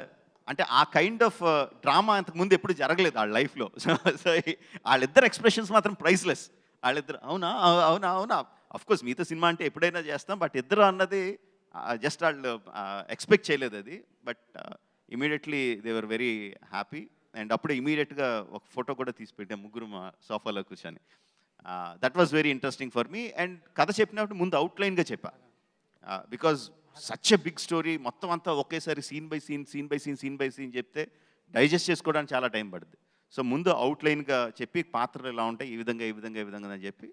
అంటే ఆ కైండ్ ఆఫ్ డ్రామా అంతకుముందు ఎప్పుడు జరగలేదు వాళ్ళ లైఫ్లో. సో వాళ్ళిద్దరు ఎక్స్ప్రెషన్స్ మాత్రం ప్రైస్లెస్. వాళ్ళిద్దరు అవునా అవునా అవునా అఫ్కోర్స్ మీతో సినిమా అంటే ఎప్పుడైనా చేస్తాం, బట్ ఇద్దరు అన్నది జస్ట్ వాళ్ళు ఎక్స్పెక్ట్ చేయలేదు అది. But immediately they were very happy. And అప్పుడే ఇమీడియట్గా ఒక ఫోటో కూడా తీసి పెట్టాం ముగ్గురు మా సోఫాలో కూర్చొని. That was very interesting for me. And కథ చెప్పినప్పుడు ముందు అవుట్లైన్గా చెప్పా, because such a big story మొత్తం అంతా ఒకేసారి సీన్ బై సీన్ చెప్తే డైజెస్ట్ చేసుకోవడానికి చాలా టైం పడుతుంది. సో ముందు అవుట్లైన్గా చెప్పి పాత్రలు ఎలా ఉంటాయి ఈ విధంగా అని చెప్పి,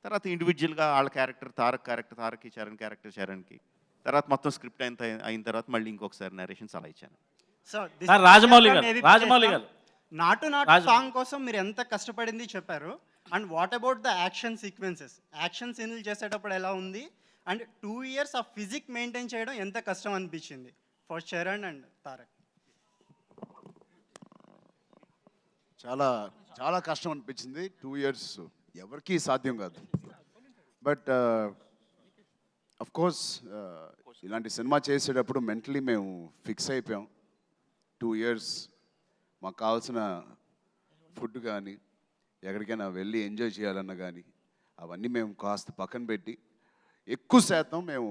తర్వాత ఇండివిజువల్గా వాళ్ళ క్యారెక్టర్ తారక్కి, చరణ్ క్యారెక్టర్ చరణ్కి, తర్వాత మొత్తం స్క్రిప్ట్ అయిన తర్వాత మళ్ళీ ఇంకొకసారి నరేషన్స్ అలా ఇచ్చాను. రాజమౌళి గారు, నాటు సాంగ్ కోసం మీరు ఎంత కష్టపడింది చెప్పారు. And what about the action sequences, action సీన్లు చేసేటప్పుడు ఎలా ఉంది? అండ్ 2 years ఆ ఫిజిక్ మెయింటైన్ చేయడం ఎంత కష్టం అనిపించింది ఫర్ చరణ్ అండ్ తారక్? చాలా కష్టం అనిపించింది. 2 years ఎవరికీ సాధ్యం కాదు. బట్ అఫ్ కోర్స్ ఇలాంటి సినిమా చేసేటప్పుడు మెంటలీ మేము ఫిక్స్ అయిపోయాం. 2 years మాకు కావాల్సిన ఫుడ్ కానీ ఎక్కడికైనా వెళ్ళి ఎంజాయ్ చేయాలన్నా కానీ అవన్నీ మేము కాస్త పక్కన పెట్టి ఎక్కువ శాతం మేము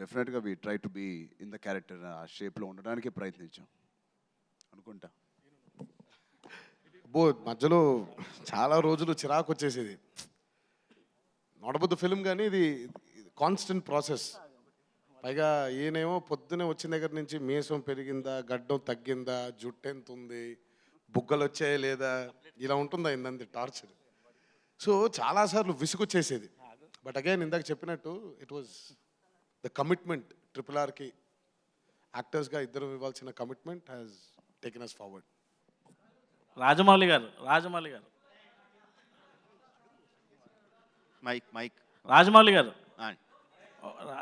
డెఫినెట్గా we try to be in the character, ఆ షేప్లో ఉండడానికి ప్రయత్నించాం అనుకుంటా. మధ్యలో చాలా రోజులు చిరాకు వచ్చేసేది. నడబుద్దు ఫిల్మ్ కానీ ఇది కాన్స్టెంట్ ప్రాసెస్. పైగా ఈయనేమో పొద్దునే వచ్చిన దగ్గర నుంచి మీసం పెరిగిందా, గడ్డం తగ్గిందా, జుట్టు ఎంత ఉంది, బుగ్గలు వచ్చాయా లేదా, ఇలా ఉంటుందా ఇందంది టార్చర్. సో చాలాసార్లు విసుగొచ్చేసేది. బట్ అగైన్ ఇందాక చెప్పినట్టు ఇట్ వాజ్ ద కమిట్మెంట్. RRRకి యాక్టర్స్గా ఇద్దరు ఇవ్వాల్సిన commitment has taken us forward. Rajamouli garu Rajamouli గారు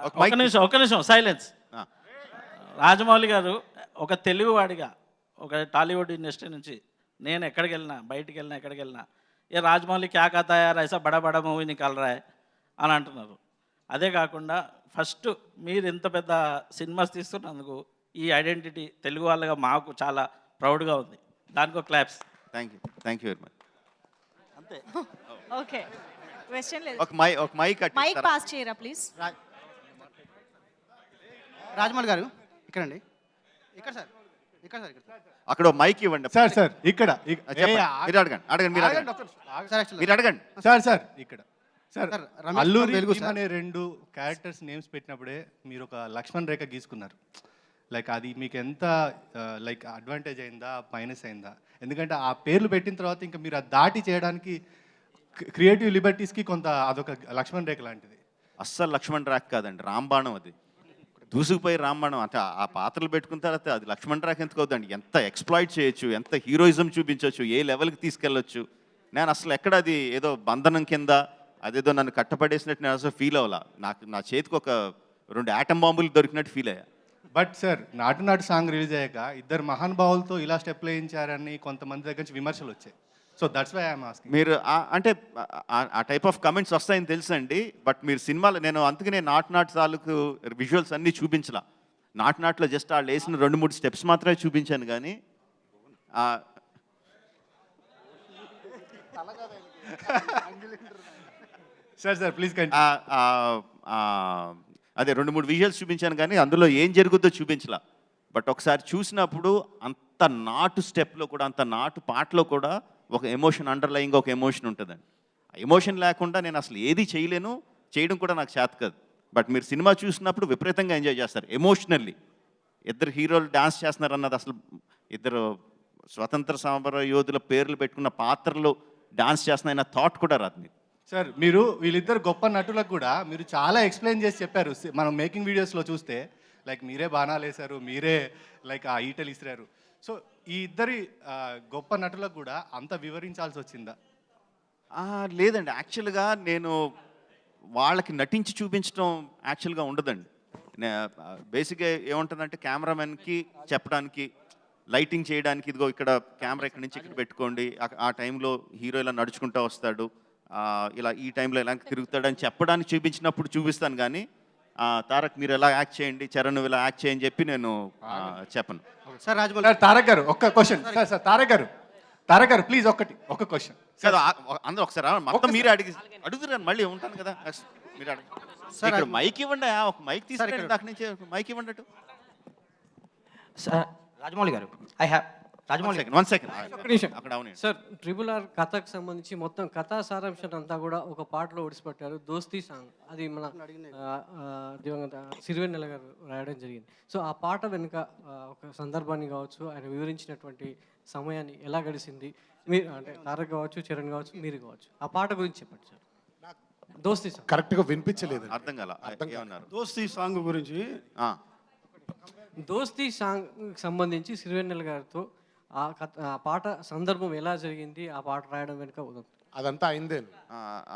ఒక నిమిషం సైలెన్స్. రాజమౌళి గారు ఒక తెలుగువాడిగా ఒక టాలీవుడ్ ఇండస్ట్రీ నుంచి నేను ఎక్కడికి వెళ్ళినా ఏ రాజమౌళి క్యా కథ యార్ ఐసా బడా బడా మూవీ నికాల్ రా హై అని అంటున్నారు. అదే కాకుండా ఫస్ట్ మీరు ఇంత పెద్ద సినిమాస్ తీస్తున్నందుకు ఈ ఐడెంటిటీ తెలుగు వాళ్ళగా మాకు చాలా ప్రౌడ్గా ఉంది. దానికి claps. Thank you very much. అంతే. ఓకే, క్వశ్చన్ లేదు. ఒక మైక్ పాస్ చేయరా ప్లీజ్. రాజమౌళి గారు ఇక్కడండి, ఇక్కడ సార్. అక్కడ మైక్ ఇవ్వండి సార్. ఇక్కడ మీరు అడగండి సార్. ఇక్కడ సార్ అల్లూరి అనే 2 క్యారెక్టర్స్ నేమ్స్ పెట్టినప్పుడే మీరు ఒక లక్ష్మణ్ రేఖ గీసుకున్నారు. లైక్ అది మీకు ఎంత లైక్ అడ్వాంటేజ్ అయిందా మైనస్ అయిందా? ఎందుకంటే ఆ పేర్లు పెట్టిన తర్వాత ఇంకా మీరు అది దాటి చేయడానికి క్రియేటివ్ లిబర్టీస్కి కొంత అదొక లక్ష్మణ్ రేఖ లాంటిది. అస్సలు లక్ష్మణ్ రేఖ కాదండి, రాంబాణం అది. దూసుకుపోయి రాంబాణం అంటే ఆ పాత్రలు పెట్టుకున్న తర్వాత అది లక్ష్మణ్ రేఖ ఎందుకు అవుతుందండి? ఎంత ఎక్స్ప్లాయిట్ చేయొచ్చు, ఎంత హీరోయిజం చూపించవచ్చు, ఏ లెవెల్కి తీసుకెళ్ళొచ్చు. నేను అసలు ఎక్కడ అది ఏదో బంధనం కింద అదేదో నన్ను కట్టపడేసినట్టు నేను అసలు ఫీల్ అవ్వాల. నా చేతికి ఒక 2 ఆటం బాంబులు దొరికినట్టు ఫీల్ అయ్యా. బట్ సార్ నాటు నాటు సాంగ్ రిలీజ్ అయ్యాక ఇద్దరు మహానుభావులతో ఇలా స్టెప్లు వేయించారని కొంతమంది దగ్గర నుంచి విమర్శలు వచ్చాయి. So that's why I'm asking. మీరు అంటే ఆ టైప్ ఆఫ్ కమెంట్స్ వస్తాయని తెలుసండి. బట్ మీరు సినిమాలో నేను అందుకనే నాటు తాలూకు విజువల్స్ అన్నీ చూపించలా. నాటులో జస్ట్ వాళ్ళు వేసిన 2-3 స్టెప్స్ మాత్రమే చూపించాను కానీ సార్ ప్లీజ్ అదే 2-3 విజువల్స్ చూపించాను కానీ అందులో ఏం జరుగుతుందో చూపించలా. బట్ ఒకసారి చూసినప్పుడు అంత నాటు స్టెప్లో కూడా, అంత నాటు పాటలో కూడా ఒక ఎమోషన్, అండర్లయింగ్ ఒక ఎమోషన్ ఉంటుందండి. ఆ ఎమోషన్ లేకుండా నేను అసలు ఏది చేయలేను, చేయడం కూడా నాకు చేత కాదు. బట్ మీరు సినిమా చూసినప్పుడు విపరీతంగా ఎంజాయ్ చేస్తారు ఎమోషనల్లీ. ఇద్దరు హీరోలు డాన్స్ చేస్తున్నారు అన్నది అసలు, ఇద్దరు స్వతంత్ర సమర యోధుల పేర్లు పెట్టుకున్న పాత్రలు డాన్స్ చేస్తున్న థాట్ కూడా రాదు మీకు. సార్ మీరు వీళ్ళిద్దరు గొప్ప నటులకు కూడా మీరు చాలా ఎక్స్ప్లెయిన్ చేసి చెప్పారు. మనం మేకింగ్ వీడియోస్లో చూస్తే లైక్ మీరే బాణాలు వేశారు, మీరే లైక్ ఆ ఈటలు ఇసిరారు. సో ఈ ఇద్దరి గొప్ప నటులకు కూడా అంత వివరించాల్సి వచ్చిందా? లేదండి, యాక్చువల్గా నేను వాళ్ళకి నటించి చూపించడం యాక్చువల్గా ఉండదండి. బేసిక్గా ఏముంటుందంటే కెమెరామెన్కి చెప్పడానికి, లైటింగ్ చేయడానికి, ఇదిగో ఇక్కడ కెమెరా ఇక్కడి నుంచి ఇక్కడ పెట్టుకోండి, ఆ టైంలో హీరో ఇలా నడుచుకుంటూ వస్తాడు, ఇలా ఈ టైంలో ఎలా తిరుగుతాడని చెప్పడానికి చూపించినప్పుడు చూపిస్తాను కానీ తారక్ మీరు ఎలా యాక్ట్ చేయండి, చరణ్ నువ్వు ఇలా యాక్ట్ చేయని చెప్పి నేను చెప్పను. సార్ రాజమౌళి తారక్ గారు ఒక్క క్వశ్చన్. సార్ తారక్ గారు ప్లీజ్ ఒక క్వశ్చన్. సార్ అందరూ ఒకసారి మొత్తం మీరే అడుగుతున్నారు, మళ్ళీ ఉంటాను కదా మీరు అడుగు. ఇక్కడ మైక్ ఇవ్వండి, ఒక మైక్ తీసుకురండి, దాని నుంచి మైక్ ఇవ్వండి అటు. Sir Rajamouli garu Rajamouli one second అక్కడ అవునండి సార్, RRR కథకు సంబంధించి మొత్తం కథా సారాంశం అంతా కూడా ఒక పాటలో ఒడిసిపెట్టారు, దోస్తీ సాంగ్. అది మన దివంగత సిరివెన్నెల గారు రాయడం జరిగింది. సో ఆ పాట వెనుక ఒక సందర్భాన్ని కావచ్చు, ఆయన వివరించినటువంటి సమయాన్ని ఎలా గడిచింది, మీరు అంటే తారక్ కావచ్చు, చరణ్ కావచ్చు, మీరు కావచ్చు, ఆ పాట గురించి చెప్పండి సార్. దోస్తీ సాంగ్ కరెక్ట్గా వినిపించలేదు, అర్థం కాల ఏమన్నారు? దోస్తీ సాంగ్ గురించి, దోస్తీ సాంగ్ సంబంధించి సిరివెన్నెల గారితో ఆ పాట సందర్భం ఎలా జరిగింది, ఆ పాట రాయడం వెనుక అదంతా అయిందే.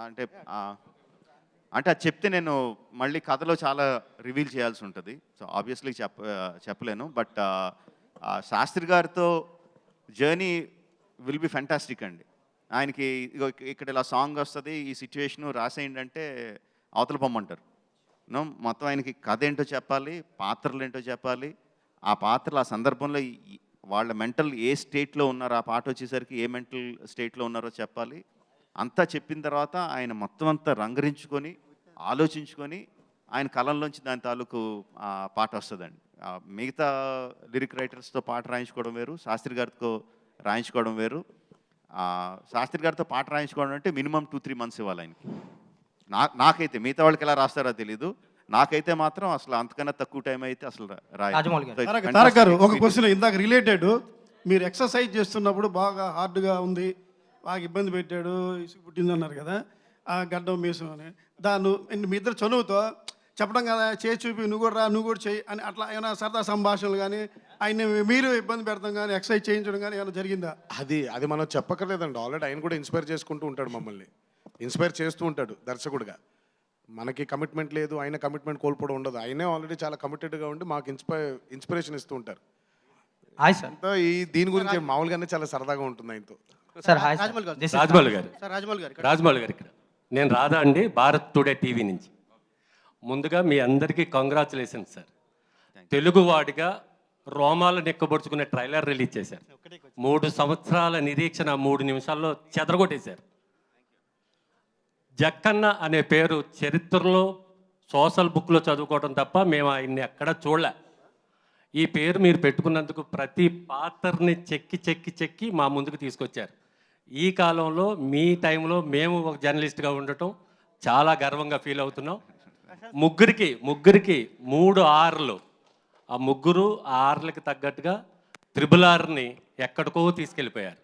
అంటే అది చెప్తే నేను మళ్ళీ కథలో చాలా రివీల్ చేయాల్సి ఉంటుంది. సో ఆబ్వియస్లీ చెప్పలేను. బట్ శాస్త్రి గారితో జర్నీ విల్ బి ఫ్యాంటాస్టిక్ అండి. ఆయనకి ఇక్కడ ఇలా సాంగ్ వస్తుంది, ఈ సిచ్యువేషను రాసేయండి అంటే అవతల పొమ్మంటారు. మొత్తం ఆయనకి కథ ఏంటో చెప్పాలి, పాత్రలు ఏంటో చెప్పాలి, ఆ పాత్రలు ఆ సందర్భంలో వాళ్ళ మెంటల్ ఏ స్టేట్లో ఉన్నారో, ఆ పాట వచ్చేసరికి ఏ మెంటల్ స్టేట్లో ఉన్నారో చెప్పాలి. అంతా చెప్పిన తర్వాత ఆయన మొత్తం అంతా రంగరించుకొని ఆలోచించుకొని ఆయన కళల్లోంచి దాని తాలూకు పాట వస్తుందండి. మిగతా లిరిక్ రైటర్స్తో పాట రాయించుకోవడం వేరు, శాస్త్రి గారితో రాయించుకోవడం వేరు. శాస్త్రి గారితో పాట రాయించుకోవడం అంటే మినిమం 2-3 months ఇవ్వాలి ఆయనకి. నాకైతే, మిగతా వాళ్ళకి ఎలా రాస్తారో తెలీదు, నాకైతే మాత్రం అసలు అంతకన్నా తక్కువ టైం అయితే అసలు తారక్ గారు ఒక క్వశ్చన్ ఇందాక రిలేటెడ్. మీరు ఎక్సర్సైజ్ చేస్తున్నప్పుడు బాగా హార్డ్గా ఉంది, బాగా ఇబ్బంది పెట్టాడు, ఇసుగు పుట్టింది అన్నారు కదా, ఆ గడ్డం మీసం అని. దాన్ని మీ ఇద్దరు చనువుతో చెప్పడం కదా, చేసి చూపి నువ్వు కూడా చేయి అని అట్లా ఏమైనా సరదా సంభాషణలు కానీ, ఆయన మీరు ఇబ్బంది పెడతాం కానీ, ఎక్సర్సైజ్ చేయించడం కానీ ఏమైనా జరిగిందా? అది మనం చెప్పక్కర్లేదండి. ఆల్రెడీ ఆయన కూడా ఇన్స్పైర్ చేసుకుంటూ ఉంటాడు, మమ్మల్ని ఇన్స్పైర్ చేస్తూ ఉంటాడు దర్శకుడిగా. మనకి కమిట్మెంట్ లేదు, ఆయన కమిట్మెంట్ కోల్పోవడం ఉండదు. ఆయనే ఆల్రెడీ చాలా కమిటెడ్గా ఉండి మాకు ఇన్స్పిరేషన్ ఇస్తూ ఉంటారు. హాయ్ సార్, దీని గురించి మామూలుగానే చాలా సరదాగా ఉంటుంది ఆయనతో. సార్ రాజమౌళి గారు ఇక్కడ నేను రాధా అండి, భారత్ టుడే టీవీ నుంచి. ముందుగా మీ అందరికీ కంగ్రాచులేషన్స్ సార్. తెలుగువాడిగా రోమాలు నెక్కబడుచుకునే ట్రైలర్ రిలీజ్ చేశారు. 3 సంవత్సరాల నిరీక్షణ 3 నిమిషాల్లో చెదరగొట్టేశారు. జక్కన్న అనే పేరు చరిత్రలో సోషల్ బుక్లో చదువుకోవడం తప్ప మేము ఆయన్ని ఎక్కడ చూడలే. ఈ పేరు మీరు పెట్టుకున్నందుకు ప్రతి పాత్రని చెక్కి మా ముందుకు తీసుకొచ్చారు. ఈ కాలంలో మీ టైంలో మేము ఒక జర్నలిస్ట్గా ఉండటం చాలా గర్వంగా ఫీల్ అవుతున్నాం. ముగ్గురికి 3 Rలు ఆ ముగ్గురు ఆ ఆర్లకి తగ్గట్టుగా త్రిబుల్ ఆర్ని ఎక్కడికో తీసుకెళ్ళిపోయారు.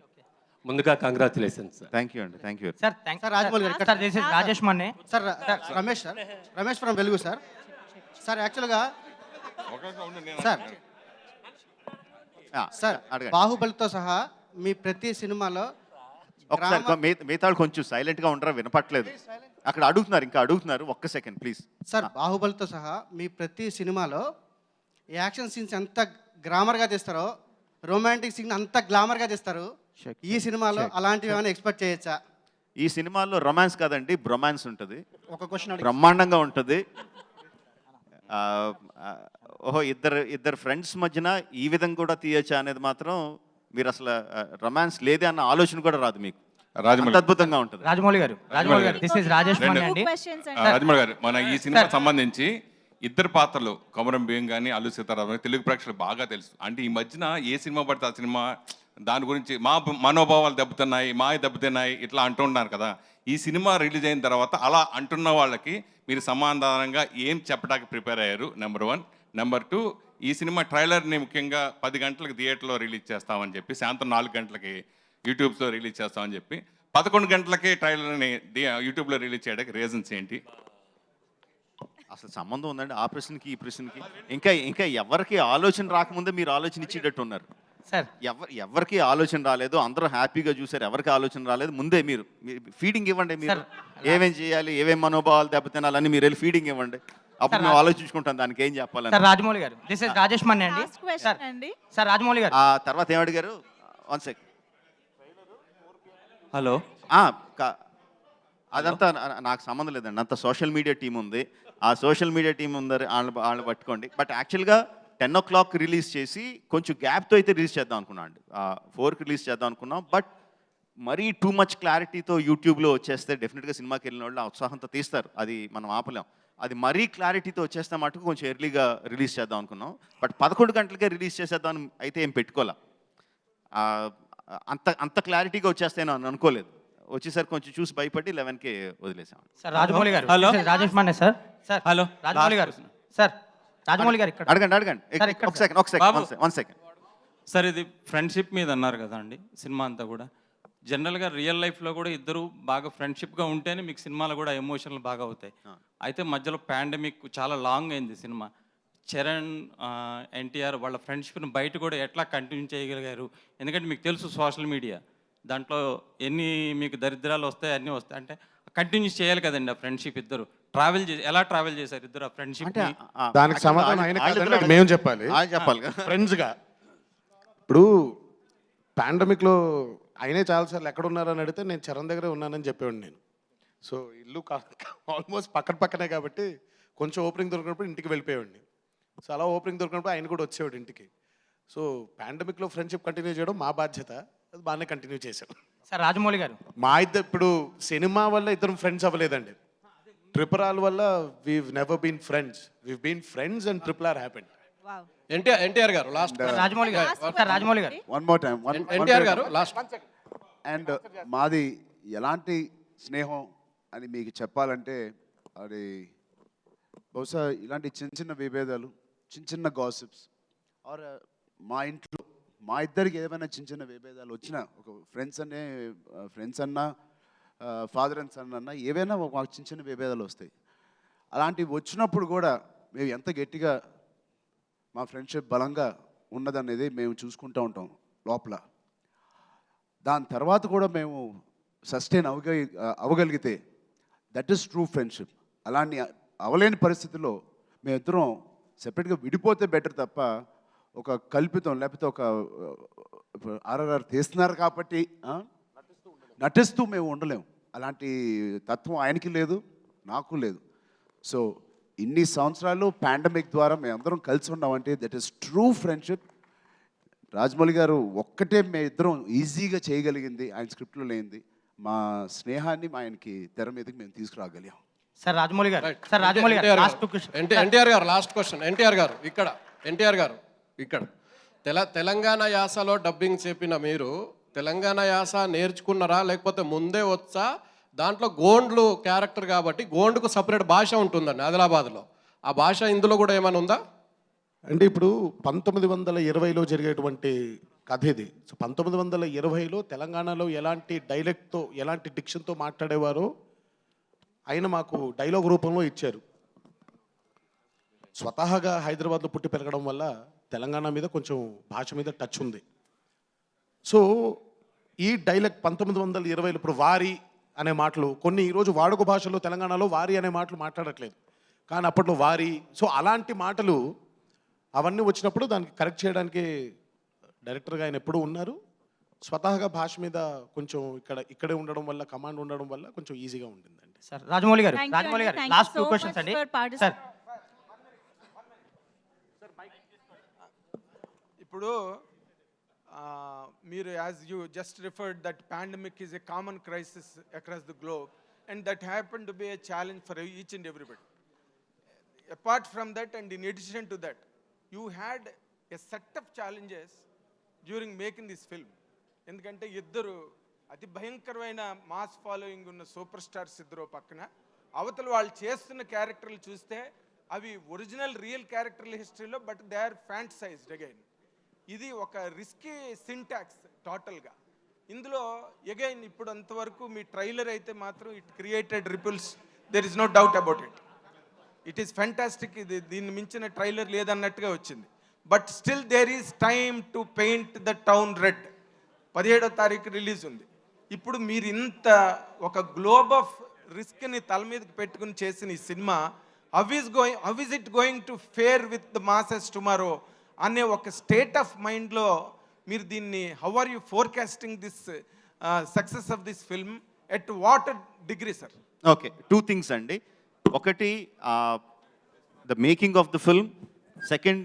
ముందుగా కంగ్రాచులేషన్స్ సార్. థ్యాంక్ యూ అండి, thank you. Sir sir Rajamouli గారు sir this is Rajesh Manne sir Ramesh sir Ramesh from Velugu sir. Sir యాక్చువల్గా సార్ సార్ బాహుబలితో సహా మీ ప్రతి సినిమాలో ఒకసారి మిగతా వాళ్ళు కొంచెం సైలెంట్గా ఉండరా, వినపట్లేదు. అక్కడ అడుగుతున్నారు, ఇంకా అడుగుతున్నారు. ఒక్క సెకండ్ ప్లీజ్. సార్ బాహుబలితో సహా మీ ప్రతి సినిమాలో యాక్షన్ సీన్స్ ఎంత గ్రామర్గా తీస్తారో, రొమాంటిక్ సీన్ అంత గ్లామర్గా తీస్తారు. ఈ సినిమాలో అలాంటివి ఏమైనా ఎక్స్పెక్ట్ చేయొచ్చా? ఈ సినిమాలో రొమాన్స్ కాదండి, బ్రొమాన్స్ ఉంటుంది. ఒక క్వశ్చన్ బ్రహ్మాండంగా ఉంటుంది. ఓహో, ఇద్దరు ఫ్రెండ్స్ మధ్యన ఈ విధంగా కూడా తీయచ్చా అనేది మాత్రం మీరు అసలు రొమాన్స్ లేదే అన్న ఆలోచన కూడా రాదు మీకు. అంత అద్భుతంగా ఉంటుంది. రాజమౌళి గారు దిస్ ఇస్ రాజేష్ మన్నే అండి. రాజమౌళి గారు, మన ఈ సినిమా సంబంధించి ఇద్దరు పాత్రలు కొమరం భీం కానీ అల్లు సీతారామన్ తెలుగు ప్రేక్షకులు బాగా తెలుసు. అంటే ఈ మధ్యన ఏ సినిమా పడితే ఆ సినిమా దాని గురించి మా మనోభావాలు దెబ్బతున్నాయి, మాయ దెబ్బతున్నాయి ఇట్లా అంటున్నారు కదా. ఈ సినిమా రిలీజ్ అయిన తర్వాత అలా అంటున్న వాళ్ళకి మీరు సమాధానంగా ఏం చెప్పడానికి ప్రిపేర్ అయ్యారు? నెంబర్ 1. నెంబర్ 2, ఈ సినిమా ట్రైలర్ని ముఖ్యంగా 10 గంటలకు థియేటర్లో రిలీజ్ చేస్తామని చెప్పి, సాయంత్రం 4 గంటలకి యూట్యూబ్లో రిలీజ్ చేస్తామని చెప్పి 11 గంటలకే ట్రైలర్ని యూట్యూబ్లో రిలీజ్ చేయడానికి రీజన్స్ ఏంటి? అసలు సంబంధం ఉందండి ఆ ప్రశ్నకి ఈ ప్రశ్నకి? ఇంకా ఎవరికి ఆలోచన రాకముందే మీరు ఆలోచన ఇచ్చేటట్టు ఉన్నారు సార్. ఎవరికి ఆలోచన రాలేదు, అందరూ హ్యాపీగా చూసారు. ఎవరికి ఆలోచన రాలేదు, ముందే మీరు ఫీడింగ్ ఇవ్వండి. మీరు ఏమేం చేయాలి, ఏమేం మనోభావాలు దెబ్బతినాలని మీరు వెళ్ళి ఫీడింగ్ ఇవ్వండి. అప్పుడు మేము ఆలోచించుకుంటాం దానికి ఏం చెప్పాలని. సార్ రాజమౌళి గారు దిస్ ఇస్ రాజేష్ మన్నే అండి. సార్ రాజమౌళి గారు ఆ తర్వాత ఏం అడిగారు? 1 సెకండ్. హలో. అదంతా నాకు సంబంధం లేదండి. అంత సోషల్ మీడియా టీం ఉంది. ఆ సోషల్ మీడియా టీం ఉందని వాళ్ళని పట్టుకోండి. బట్ యాక్చువల్గా 10 o'clock రిలీజ్ చేసి కొంచెం గ్యాప్తో అయితే రిలీజ్ చేద్దాం అనుకున్నాం అండి. 4కి రిలీజ్ చేద్దాం అనుకున్నాం. బట్ మరీ టూ మచ్ క్లారిటీతో యూట్యూబ్లో వచ్చేస్తే డెఫినెట్గా సినిమాకి వెళ్ళిన వాళ్ళు ఆ ఉత్సాహంతో తీస్తారు, అది మనం ఆపలేం. అది మరీ క్లారిటీతో వచ్చేస్తే మటుకు కొంచెం ఎర్లీగా రిలీజ్ చేద్దాం అనుకున్నాం. బట్ 11 గంటలకే రిలీజ్ చేసేద్దాం అయితే ఏం పెట్టుకోలే. అంత క్లారిటీగా వచ్చేస్తాయని అనుకోలేదు. వచ్చేసరికి కొంచెం చూసి భయపడి 11కే వదిలేసాం. సార్ రాజమౌళి గారు Rajesh Manne sir. Sir hello Rajamouli గారు సార్. రాజమౌళి గారు ఇక్కడ అడగండి. One second. సార్ ఇది ఫ్రెండ్షిప్ మీద అన్నారు కదా అండి సినిమా అంతా కూడా. జనరల్గా రియల్ లైఫ్లో కూడా ఇద్దరు బాగా ఫ్రెండ్షిప్గా ఉంటేనే మీకు సినిమాలు కూడా ఎమోషనల్ బాగా అవుతాయి. అయితే మధ్యలో పాండమిక్ చాలా లాంగ్ అయింది సినిమా. చరణ్ ఎన్టీఆర్ వాళ్ళ ఫ్రెండ్షిప్ని బయట కూడా ఎట్లా కంటిన్యూ చేయగలిగారు? ఎందుకంటే మీకు తెలుసు సోషల్ మీడియా దాంట్లో ఎన్ని మీకు దరిద్రాలు వస్తాయి, అన్నీ వస్తాయి. అంటే కంటిన్యూ చేయాలి కదండి ఆ ఫ్రెండ్షిప్. ఇద్దరు ఎలా ట్రావెల్ చేశారు ఇద్దరు ఆ ఫ్రెండ్షిప్? దానికి సమాధానం ఆయన కాదండి, మేము చెప్పాలి. ఫ్రెండ్స్గా ఇప్పుడు పాండమిక్లో ఆయనే చాలాసార్లు ఎక్కడ ఉన్నారని అడిగితే నేను చరణ్ దగ్గరే ఉన్నానని చెప్పేవాడిని నేను. సో ఇల్లు ఆల్మోస్ట్ పక్కనే కాబట్టి కొంచెం ఓపెనింగ్ దొరికినప్పుడు ఇంటికి వెళ్ళిపోయేవాడిని. సో అలా ఓపెనింగ్ దొరికినప్పుడు ఆయన కూడా వచ్చేవాడు ఇంటికి. సో పాండమిక్లో ఫ్రెండ్షిప్ కంటిన్యూ చేయడం మా బాధ్యత, అది బాగానే కంటిన్యూ చేశాం. సార్ రాజమౌళి గారు మా ఇద్దరు ఇప్పుడు సినిమా వల్ల ఇద్దరం ఫ్రెండ్స్ అవ్వలేదండి. ట్రిపుల్ ఆర్ వల్ల we've never been friends, we've been friends and triple R happened. NTR garu last. Rajamouli గారు one more time. NTR garu last. And మాది ఎలాంటి స్నేహం అని మీకు చెప్పాలంటే అది బహుశా ఇలాంటి చిన్న విభేదాలు, చిన్న గాసిప్స్ ఆర్ మా ఇంట్లో మా ఇద్దరికి ఏమైనా చిన్న విభేదాలు వచ్చినా, ఒక ఫ్రెండ్స్ అన్నా ఫాదర్ అండ్ సన్ అన్నా ఏవైనా మాకు చిన్న విభేదాలు వస్తాయి. అలాంటివి వచ్చినప్పుడు కూడా మేము ఎంత గట్టిగా మా ఫ్రెండ్షిప్ బలంగా ఉన్నదనేది మేము చూసుకుంటూ ఉంటాం లోపల. దాని తర్వాత కూడా మేము సస్టైన్ అవ్వగలిగితే దట్ ఈస్ ట్రూ ఫ్రెండ్షిప్. అలాంటి అవలేని పరిస్థితుల్లో మేమిద్దరం సెపరేట్గా విడిపోతే బెటర్ తప్ప ఒక కల్పితం లేకపోతే ఒక ఆర్ఆర్ఆర్ తీస్తున్నారు కాబట్టి నటిస్తూ మేము ఉండలేము. అలాంటి తత్వం ఆయనకి లేదు, నాకు లేదు. సో ఇన్ని సంవత్సరాలు పాండమిక్ ద్వారా మేమందరం కలిసి ఉన్నామంటే that is true friendship. Rajamouli గారు ఒక్కటే మేమిద్దరం ఈజీగా చేయగలిగింది, ఆయన స్క్రిప్ట్లో లేనిది మా స్నేహాన్ని ఆయనకి తెర మీదకి మేము తీసుకురాగలిగాం. సార్ రాజమౌళి గారు సార్ రాజమౌళి గారు ఎన్టీఆర్ గారు లాస్ట్ క్వశ్చన్. ఎన్టీఆర్ గారు ఇక్కడ తెలంగాణ యాసలో డబ్బింగ్ చెప్పిన మీరు తెలంగాణ యాస నేర్చుకున్నారా లేకపోతే ముందే వచ్చా? దాంట్లో గోండ్లు క్యారెక్టర్ కాబట్టి గోండుకు సపరేట్ భాష ఉంటుందండి ఆదిలాబాద్లో. ఆ భాష ఇందులో కూడా ఏమైనా ఉందా? అంటే ఇప్పుడు 1920లో జరిగేటువంటి కథ ఇది. సో 1920లో జరిగేటువంటి కథ ఇది. సో 1920లో తెలంగాణలో ఎలాంటి డైలెక్ట్తో ఎలాంటి డిక్షన్తో మాట్లాడేవారో ఆయన మాకు డైలాగ్ రూపంలో ఇచ్చారు. స్వతహాగా హైదరాబాద్లో పుట్టి పెరగడం వల్ల తెలంగాణ మీద కొంచెం భాష మీద టచ్ ఉంది. సో ఈ డైలెక్ట్ 1920లో ఇప్పుడు వారి అనే మాటలు కొన్ని ఈరోజు వాడుక భాషలో తెలంగాణలో వారి అనే మాటలు మాట్లాడట్లేదు, కానీ అప్పట్లో వారి. సో అలాంటి మాటలు అవన్నీ వచ్చినప్పుడు దానికి కరెక్ట్ చేయడానికి డైరెక్టర్గా ఆయన ఎప్పుడూ ఉన్నారు. స్వతహాగా భాష మీద కొంచెం ఇక్కడే ఉండడం వల్ల, కమాండ్ ఉండడం వల్ల కొంచెం ఈజీగా ఉంటుందండి. సార్ రాజమౌళి గారు, Thank you రాజమౌళి గారు, Thank you last so 2 questions much అండి for సార్. participating. ఇప్పుడు మీరు as you just referred that pandemic is a common crisis across the globe and that happen to be a challenge for each and everybody. Apart from that and in addition to that you had a set of challenges during making this film. ఎందుకంటే ఇద్దరు అతి భయంకరమైన మాస్ ఫాలోయింగ్ ఉన్న సూపర్ స్టార్స్ ఇద్దరు పక్కన, అవతల వాళ్ళు చేస్తున్న క్యారెక్టర్లు చూస్తే అవి ఒరిజినల్ రియల్ క్యారెక్టర్ల హిస్టరీలో, but they are fantasised again. ఇది ఒక రిస్కీ సింటాక్స్ టోటల్గా. ఇందులో అగైన్ ఇప్పుడు అంతవరకు మీ ట్రైలర్ అయితే మాత్రం it created ripples, there is no doubt about it. It is fantastic. ఇది దీన్ని మించిన ట్రైలర్ లేదన్నట్టుగా వచ్చింది. But still there is time to paint the town red. 17వ తారీఖు రిలీజ్ ఉంది. ఇప్పుడు మీరు ఇంత ఒక గ్లోబ్ ఆఫ్ రిస్క్ని తల మీదకి పెట్టుకుని చేసిన ఈ సినిమా how is it going to fare with the masses tomorrow అనే ఒక స్టేట్ ఆఫ్ మైండ్లో మీరు దీన్ని how are you forecasting this success of this film at what degree sir? Okay, 2 things అండి. ఒకటి the making of the film, second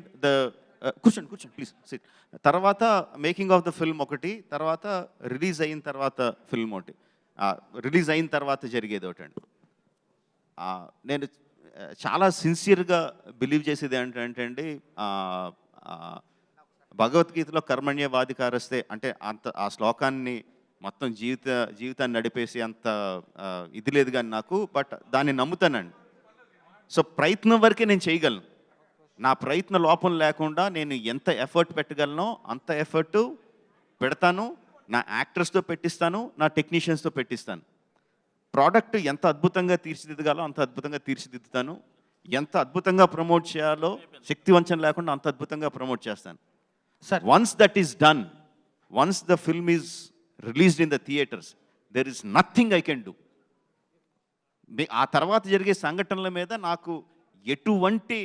కూర్చోండి ప్లీజ్ సిట్. తర్వాత మేకింగ్ ఆఫ్ ద ఫిల్మ్ ఒకటి, తర్వాత రిలీజ్ అయిన తర్వాత ఫిల్మ్ ఒకటి, రిలీజ్ అయిన తర్వాత జరిగేది ఒకటండి. నేను చాలా సిన్సియర్గా బిలీవ్ చేసేది ఏంటంటే అండి, భగవద్గీతలో కర్మణ్యవాధికారస్తే అంటే ఆ శ్లోకాన్ని మొత్తం జీవితాన్ని నడిపేసి అంత ఇది లేదు కానీ నాకు, బట్ దాన్ని నమ్ముతానండి. సో ప్రయత్నం వరకే నేను చేయగలను. నా ప్రయత్న లోపం లేకుండా నేను ఎంత ఎఫర్ట్ పెట్టగలనో అంత ఎఫర్ట్ పెడతాను. నా యాక్టర్స్తో పెట్టిస్తాను, నా టెక్నీషియన్స్తో పెట్టిస్తాను. ప్రోడక్ట్ ఎంత అద్భుతంగా తీర్చిదిద్దగాలో అంత అద్భుతంగా తీర్చిదిద్దుతాను. ఎంత అద్భుతంగా ప్రమోట్ చేయాలో శక్తివంచన లేకుండా అంత అద్భుతంగా ప్రమోట్ చేస్తాను. Once that is done, once the film is released in the theatres, there is nothing I can do. ఆ తర్వాత జరిగే సంఘటనల మీద నాకు ఎటువంటి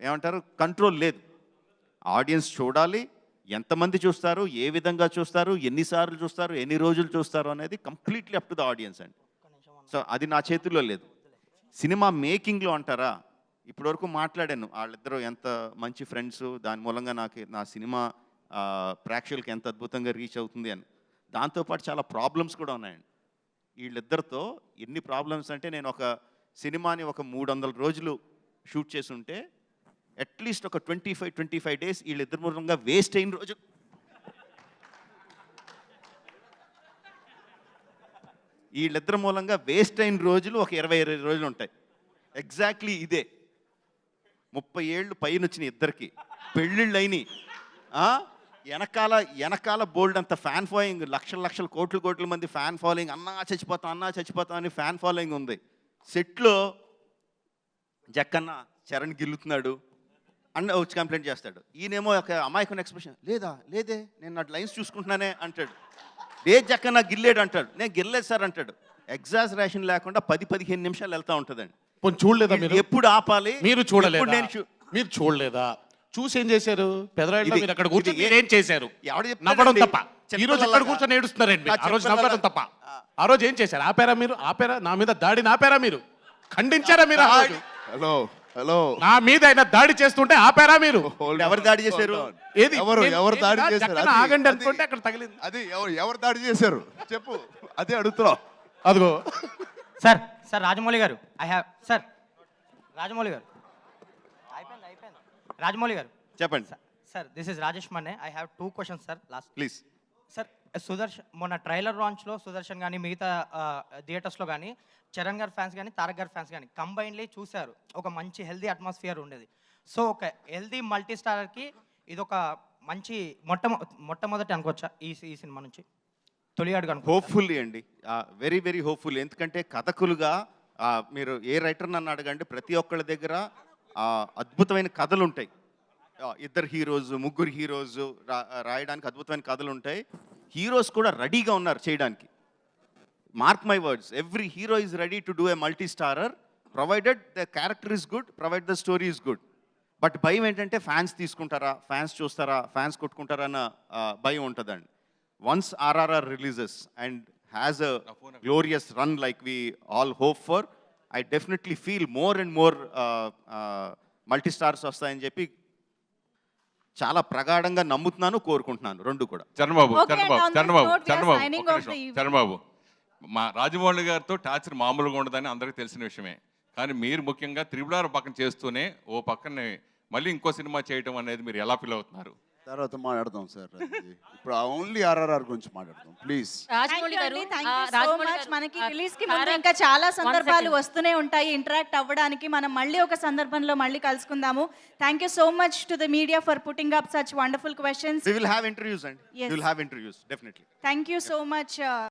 ఏమంటారు కంట్రోల్ లేదు. ఆడియన్స్ చూడాలి, ఎంతమంది చూస్తారు, ఏ విధంగా చూస్తారు, ఎన్నిసార్లు చూస్తారు, ఎన్ని రోజులు చూస్తారు అనేది completely up to the audience అండి. సో అది నా చేతుల్లో లేదు. సినిమా మేకింగ్లో అంటారా, ఇప్పటివరకు మాట్లాడాను వాళ్ళిద్దరూ ఎంత మంచి ఫ్రెండ్స్, దాని మూలంగా నా సినిమా ప్రేక్షకులకి ఎంత అద్భుతంగా రీచ్ అవుతుంది అని. దాంతోపాటు చాలా ప్రాబ్లమ్స్ కూడా ఉన్నాయండి వీళ్ళిద్దరితో. ఎన్ని ప్రాబ్లమ్స్ అంటే, నేను ఒక సినిమాని ఒక 300 రోజులు షూట్ చేసి ఉంటే అట్లీస్ట్ ఒక 25 డేస్ వీళ్ళిద్దరి మూలంగా వేస్ట్ అయిన రోజు. వీళ్ళిద్దరి మూలంగా వేస్ట్ అయిన రోజులు ఒక 20 రోజులు ఉంటాయి. ఎగ్జాక్ట్లీ ఇదే. 30 ఏళ్ళు పైన వచ్చిన ఇద్దరికి పెళ్ళిళ్ళు అయినాయి. వెనకాల బోల్డ్ అంత ఫ్యాన్ ఫాలోయింగ్, లక్షల కోట్ల మంది ఫ్యాన్ ఫాలోయింగ్, అన్నా చచ్చిపోతాం అని ఫ్యాన్ ఫాలోయింగ్ ఉంది. సెట్లో జక్కన్న చరణ్ గిల్లుతున్నాడు అని వచ్చి కంప్లైంట్ చేస్తాడు. ఈయనేమో ఒక అమాయకుని ఎక్స్ప్రెషన్, లేదే నేను నా లైన్స్ చూసుకుంటున్నానే అంటాడు. జక్కన్న గిల్లేడు అంటాడు, నేను గిల్లేదు సార్ అంటాడు. ఎగ్జాజరేషన్ లేకుండా 10-15 నిమిషాలు వెళ్తూ ఉంటుందండి. చూడలేదా మీరు? ఎప్పుడు ఆపాలి? మీరు చూడలేదా? చూసి ఏం చేశారు? పెదరాయిలో మీరు అక్కడ కూర్చొని ఏం చేశారు? నవ్వడం తప్ప. ఈ రోజు ఇక్కడ కూర్చొని ఏడుస్తున్నారండి. ఆ రోజు నవ్వడం తప్ప. ఆ రోజు ఏం చేశారు? ఆపారా? నా మీద దాడిని ఆపారా మీరు? ఖండించారా మీరు? హలో నా మీద ఆయన దాడి చేస్తుంటే ఆపారా మీరు? ఎవరు దాడి చేశారు? ఏది ఎవరు దాడి చేశారు? ఆగండి అనుకుంటే అక్కడ తగిలింది. అది ఎవరు దాడి చేశారు చెప్పు, అదే అడుగుతున్నావు. అదిగో సార్ రాజమౌళి గారు, రాజమౌళి గారు రాజమౌళి గారు చెప్పండి sir. This is Rajesh Manne. I have 2 questions sir last please. Sir Sudarshan మొన్న ట్రైలర్ లాంచ్లో సుదర్శన్ కానీ మిగతా థియేటర్స్లో కానీ చరణ్ గారి ఫ్యాన్స్ కానీ తారక్ గారి ఫ్యాన్స్ కానీ కంబైన్లీ చూశారు. ఒక మంచి హెల్దీ అట్మాస్ఫియర్ ఉండేది. సో ఒక హెల్దీ మల్టీ స్టారర్కి ఇది ఒక మంచి మొట్టమొదటి అనుకోవచ్చా ఈ సినిమా నుంచి తొలి అడుగు అనుకో హోప్ఫుల్లీ అండి, వెరీ వెరీ హోప్ఫుల్. ఎందుకంటే కథకులుగా మీరు ఏ రైటర్ నన్ను అడగండి, ప్రతి ఒక్కళ్ళ దగ్గర అద్భుతమైన కథలు ఉంటాయి. ఇద్దరు హీరోస్, ముగ్గురు హీరోస్ రాయడానికి అద్భుతమైన కథలు ఉంటాయి. హీరోస్ కూడా రెడీగా ఉన్నారు చేయడానికి. Mark my words, every hero is ready to do a multi starrer provided the character is good, provide the story is good. But భయం ఏంటంటే ఫ్యాన్స్ తీసుకుంటారా, ఫ్యాన్స్ చూస్తారా, ఫ్యాన్స్ కొట్టుకుంటారా అన్న భయం ఉంటుందండి. Once RRR releases and has a glorious run like we all hope for, I definitely feel more and more multi-stars వస్తాయని చెప్పి చాలా ప్రగాఢంగా నమ్ముతున్నాను, కోరుకుంటున్నాను రెండు కూడా. చరణబాబు మా రాజమౌళి గారితో టార్చర్ మామూలుగా ఉండదని అందరికీ తెలిసిన విషయమే. కానీ మీరు ముఖ్యంగా త్రిబుల్ ఆర్ పక్కన చేస్తూనే ఓ పక్కనే మళ్ళీ ఇంకో సినిమా చేయటం అనేది మీరు ఎలా ఫీల్ అవుతున్నారు? తర్వాత మాట్లాడదాం సార్. ఇప్పుడు ఓన్లీ RRR గురించి మాట్లాడదాం please. Thank you so much. మనకి రిలీజ్ కి ముందు ఇంకా చాలా సందర్భాలు వస్తూనే ఉంటాయి ఇంటరాక్ట్ అవ్వడానికి. మనం మళ్ళీ ఒక సందర్భంలో మళ్ళీ కలుసుకుందాము. Thank you so much to the media for putting up such wonderful questions. We will have interviews and we will have interviews definitely. Thank you so much.